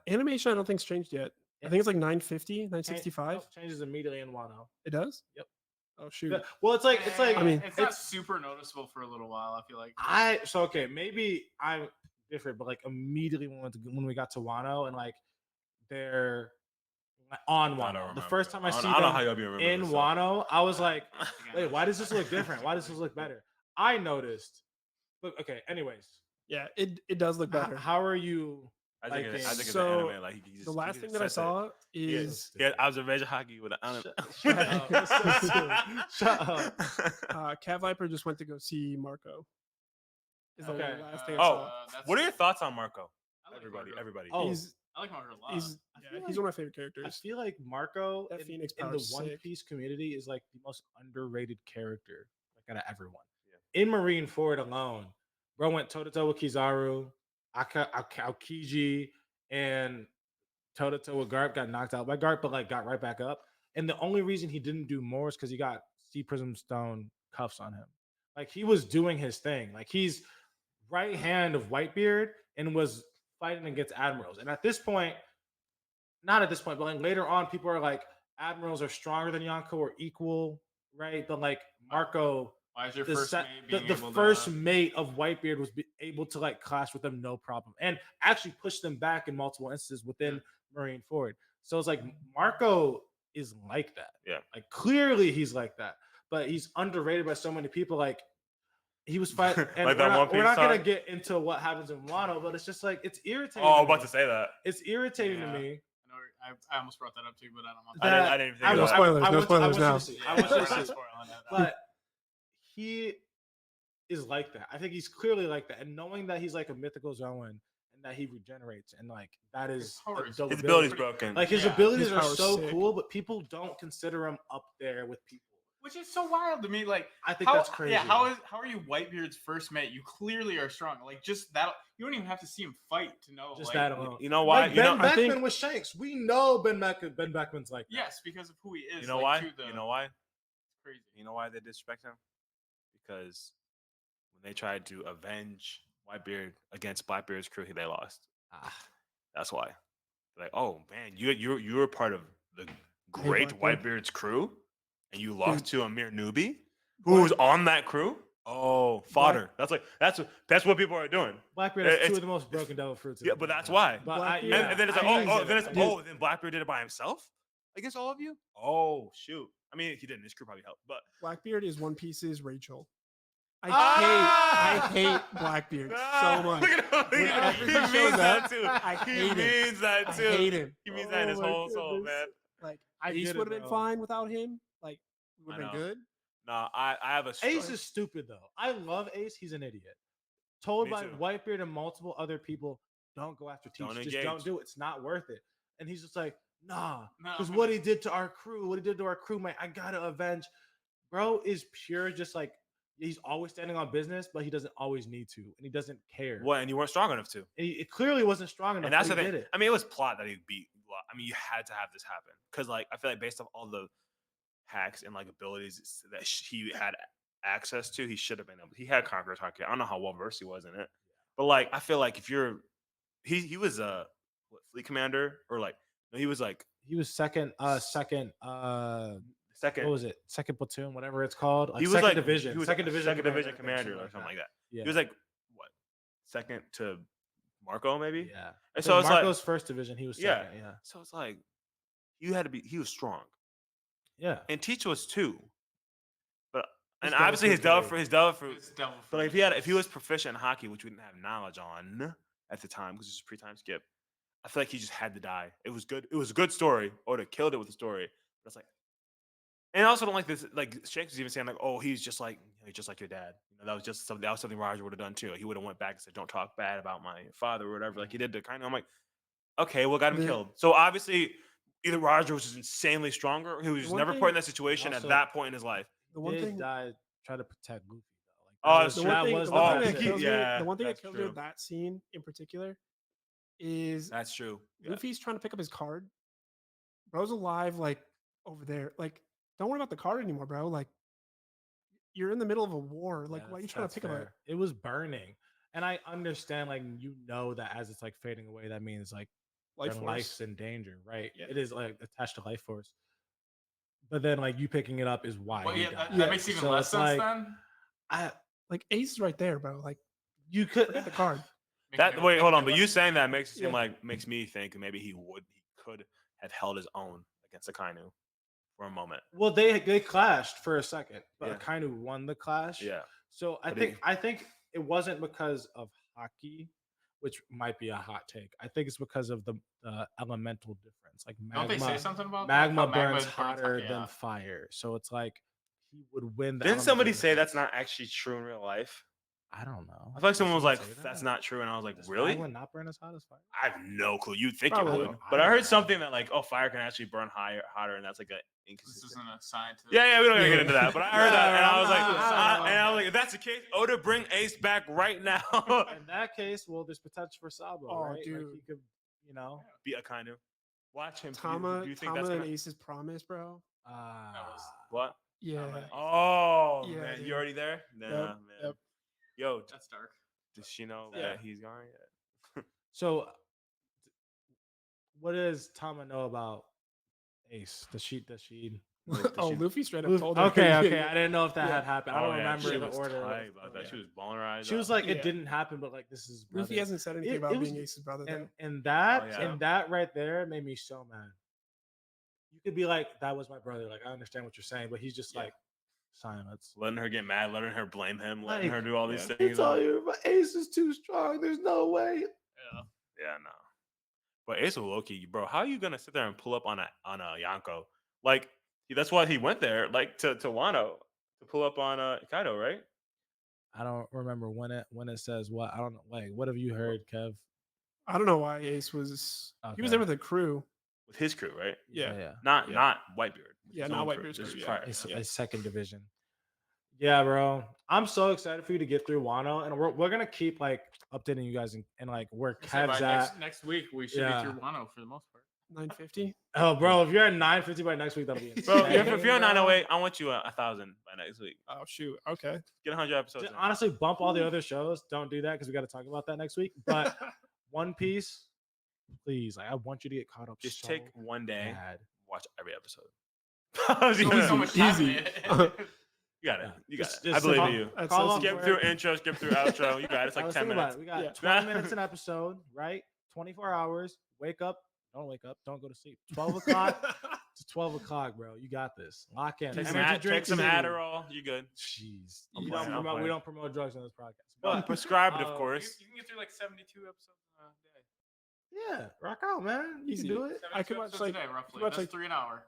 Animation, I don't think's changed yet. I think it's like 950, 965. Changes immediately in Wano. It does. Yep. Oh shoot. Yeah, well, it's like I mean, it's not super noticeable for a little while. I feel like okay, maybe I'm different, but like immediately when we got to Wano and like they're on I don't Wano. The remember. first time I see don't know how them y'all be remembering in this stuff. Wano, I was like, wait, why does this look different? Why does this look better? I noticed. But okay, anyways, Yeah, it does look better. how are you? I think Like, I think it's so, an anime. Like he just, The he last just thing that I sets it. saw He had- is he had observation hockey with an anime. Shut up. That's so silly. Shut up. Cat Viper just went to go see Marco. Is the Okay. last thing I Oh, saw. what are your thoughts on Marco? I like Everybody, Marco. everybody. Oh, He's I like Marco a lot. he's I yeah, feel he's like- one of my favorite I characters. feel like Marco That in, Phoenix in the power's One sick. Piece community is like the most underrated character like out of everyone. Yeah. In Marineford alone, bro went toe to toe with Kizaru, Aokiji, and toe to toe with Garp. Got knocked out by Garp, but like got right back up. And the only reason he didn't do more is because he got Sea Prism Stone cuffs on him. Like he was doing his thing. Like he's right hand of Whitebeard and was fighting against admirals. And at this point, not at this point, but like later on, people are like, admirals are stronger than Yonko or equal, right? But like Marco, Why is your the, first se- mate the, being the able first to, mate of Whitebeard was able to like clash with them no problem and actually push them back in multiple instances within Marineford. So it's like Marco is like that. Yeah. Like clearly he's like that, but he's underrated by so many people. Like he was fighting, and Like we're that not, One we're not Piece gonna song? get into what happens in Wano, but it's just like it's irritating. Oh, I'm to about me. to say that. It's irritating Yeah. to me. I, know, I almost brought that up too, but I don't want I didn't. I didn't even I think No was- about I- it. spoilers, I no want- I spoilers want you now. to see. I Yeah, want you we're to not see. spoiling it. But he is like that. I think he's clearly like that. And knowing that he's like a mythical Zoan and that he regenerates and like that is power a is- dope His ability. ability's broken. Like his Yeah, abilities his are power's so sick. cool, but people don't consider him up there with people. which is so wild to me. Like, I think how, that's crazy. Yeah, how are you Whitebeard's first mate? You clearly are strong. Like, just that. You don't even have to see him fight to know. just like, that alone. You know why? Like You Ben know. I Beckman think- with Shanks. We know Ben Beckman's like that. Yes, because of who he is. You know like, why? to the- You know why? It's crazy. You know why they disrespect him? Because when they tried to avenge Whitebeard against Blackbeard's crew, they lost. Ah, That's why. Like, oh man, you were part of the great Blackbeard. Whitebeard's crew, and you lost Dude. to a mere newbie who was on that crew. Oh, fodder. That's what people are doing. Blackbeard has two It's- of the most broken devil fruits. in Yeah, the but game, that's bro. why. But Blackbeard- And then it's like, then Blackbeard did it by himself against all of you. Oh shoot! I mean, he didn't. His crew probably helped, but Blackbeard is One Piece's Rachel. I Ah! hate Blackbeard so Ah, much. Look at him. Whenever He he means shows that up, too. I He hate him. means that I too. hate him. He means that in his Oh my whole soul, goodness. man. Like I Ace get it, would have been bro. fine without him. Like would I have been know. good. No, I have a Ace story. is stupid though. I love Ace. He's an idiot. Told Me by too. Whitebeard and multiple other people, don't go after Teach. Don't Just don't engage. do it. It's not worth it. And he's just like, nah, No, because I'm what gonna- he did to our crew, man, I gotta avenge. Bro is pure, just like he's always standing on business, but he doesn't always need to, and he doesn't care. What? And you weren't strong enough to. And it clearly wasn't strong enough. And that's but the he thing. did it. I mean, it was plot that he beat. I mean, you had to have this happen because, like, I feel like based off all the hacks and like abilities that he had access to, he should have been able. He had Conqueror's Haki. I don't know how well versed he was in it, but like, I feel like if you're, he was a fleet commander or like, no, he was like He was second, second. what was it? Second platoon, whatever it's called. Like He was second like division. He was second division. second division I think, commander or something like that. Yeah. He was like what? Second to Marco, maybe. Yeah. And so it's Marco's like, first division. He was yeah. second. Yeah. So it's like, you had to be. He was strong, Yeah. and Teach was too. But His and devil obviously his fruit's devil great. for his devil fruit. It's devil But like fruit. if he was proficient in hockey, which we didn't have knowledge on at the time because it was a pre-time skip, I feel like he just had to die. It was good. It was a good story. Or to killed it with the story. But it's like, and I also don't like this. Like Shanks was even saying like, oh, he's just like your dad. You know, that was just something. That was something Roger would have done too. Like, he would have went back and said, don't talk bad about my father or whatever. Like he did to kind of. I'm like, okay, well, got him The- killed. So obviously, either Roger was just insanely stronger, or he was one never thing- put in that situation Also- at that point in his life. The one Did thing die try to protect Luffy though. Like, Oh, that that's was, true. that the was one Oh, thing that he- kills me, yeah, the one thing that that's kills me with true. that scene in particular is That's true. Yeah. Luffy's trying to pick up his card. Bro's alive, like over there. Like, don't worry about the card anymore, bro. Like, you're in the middle of a war. Like, Yeah, why are you that's- trying to that's pick up it? fair. It was burning. And I understand, like, you know that as it's like fading away, that means like Life their force. life's in danger, right? Yeah. It is like attached to life force. But then like you picking it up is why Well, he yeah, died. that, Yeah, that makes even so less it's sense like- then. I Like, Ace is right there, bro. Like, you could forget the card. Making it- Wait, hold on. making But it you less- saying that makes it seem Yeah. like makes me think maybe he could have held his own against Akainu for a moment. well they clashed for a second, but Yeah. Akainu won the clash. Yeah. So But he- I think it wasn't because of hockey, which might be a hot take. I think it's because of the elemental difference. Like Don't they say magma, something about magma that? How burns hotter yeah. than fire. So it's like he would win. The Didn't somebody elemental say that's difference. not actually true in real life? I don't know. I feel like someone was like, say that? "That's not true," and I was like, Does "Really?" magma not burn as hot as fire? I have no clue. You'd think Probably. it would, I but I don't heard know. something that like, oh, fire can actually burn hotter, and that's like a This inconsistent. isn't a scientist. Yeah, we don't gotta Yeah. get into that. But I heard that, and I was like, I don't know. if that's the case, Oda, bring Ace back right now. In that case, well, there's potential for Sabo, Oh, right? Like dude. he could, you know. Be Akainu. Watch him. Tama, do you think Tama that's and gonna... Ace's promise, bro. What? Yeah. man. Oh Yeah, man, dude. you already there? Nah, Yep, man. yep. Yo, That's dark. does she know Yeah. that he's gone yet? So, what does Tama know about Ace? Does she? Oh, she- Luffy straight up Luffy- told her. okay. Yeah, I yeah. didn't know if that Yeah. had happened. I don't remember she the was order. tight about that. Yeah. She was balling her eyes. She was out. like, Yeah. it didn't happen, but like this is Luffy brother. hasn't said anything It- about it was- being Ace's brother. Though. and that Oh, yeah. and that right there made me so mad. You could be like, that was my brother. Like, I understand what you're saying, but he's just Yeah. like silence. letting her get mad, letting her blame him, letting Like, her do all these I things. tell you, but Ace is too strong. There's no way. Yeah, no. But Ace was low-key, bro. How are you gonna sit there and pull up on a Yonko? Like that's why he went there, like to Wano to pull up on Kaido, right? I don't remember when it says what. I don't know. Like, what have you heard, Kev? I don't know why Ace was. He was there Okay. with the crew. With his crew, right? Yeah. yeah. Not Yeah. Whitebeard. with Yeah, his not own Whitebeard's This crew, is yeah. fire. A, Yeah. a second division. Yeah, bro. I'm so excited for you to get through Wano, and we're gonna keep like updating you guys and like where I said by Kev's at. next week we should Yeah. be through Wano for the most part. 950. Oh, bro, if you're at 950 by next week, that'll be insane. Bro, if you're on bro. 908, I want you at 1,000 by next week. Oh shoot. Okay. Get 100 episodes. Just in. honestly, bump all the other shows. Don't do that because we got to talk about that next week. But One Piece, please, I want you to get caught up. Just so take one day, bad. watch every episode. There's only so much time in Easy. it. You got it. You got Just- it. I just believe call- in you. That's Call so off Skip work. through intro, skip through outro. You got it. It's like Now, let's 10 think about minutes. it. We got Yeah. 20 minutes an episode, right? 24 hours. Wake up. Don't wake up. Don't go to sleep. 12 o'clock to 12 o'clock, bro. You got this. Lock in. Take Energy take some City. Adderall. You good. Jeez. I'm We playing, don't I'm promote- we playing. don't promote drugs on this podcast. But But prescribed, of uh, You, course. you can get through like 72 episodes in a day. yeah, rock out, man. You Easy. can do it. 72 I could watch, episodes like- a day, roughly. watch, That's like- 3 an hour.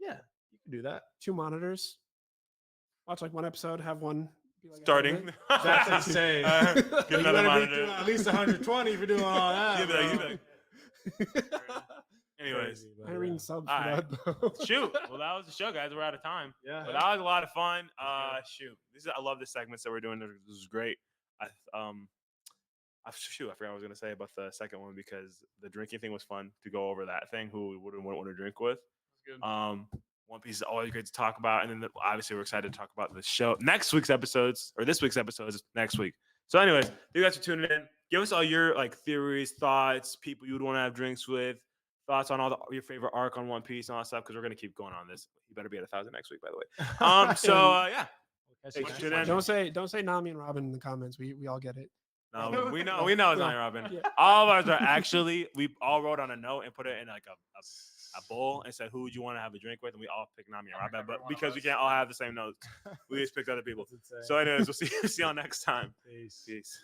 Yeah, you can do that. 2 monitors. Watch like one episode. Have one. Be like, Starting. That's insane. Get You another better be monitor. doing at least 120 for doing all that. You'll be like, bro. you'll be like- Anyways, Crazy, but I'm reading yeah. subs All for right. that though. shoot. Well, that was the show, guys. We're out of time. Yeah. But that was a lot of fun. Shoot. I love the segments that we're doing. This was great. I forgot what I was gonna say about the second one because the drinking thing was fun to go over that thing. Who we wouldn't want to drink with. Good. One Piece is always great to talk about, and then obviously we're excited to talk about the show next week's episodes or this week's episodes next week. So, anyways, thank you guys for tuning in. Give us all your like theories, thoughts, people you would want to have drinks with, thoughts on all your favorite arc on One Piece and all that stuff because we're gonna keep going on this. You better be at 1,000 next week, by the way. Yeah. Catch Hey, you next tune time. in. Don't say Nami and Robin in the comments. We all get it. No, we know it's not Robin. Yeah. All of ours are actually we all wrote on a note and put it in like a bowl and said who would you want to have a drink with, and we all picked Nami and Robin. But Every one of because we us. can't all have the same notes, we just picked other people. That's insane. So, anyways, we'll see y'all next time. Peace. Peace.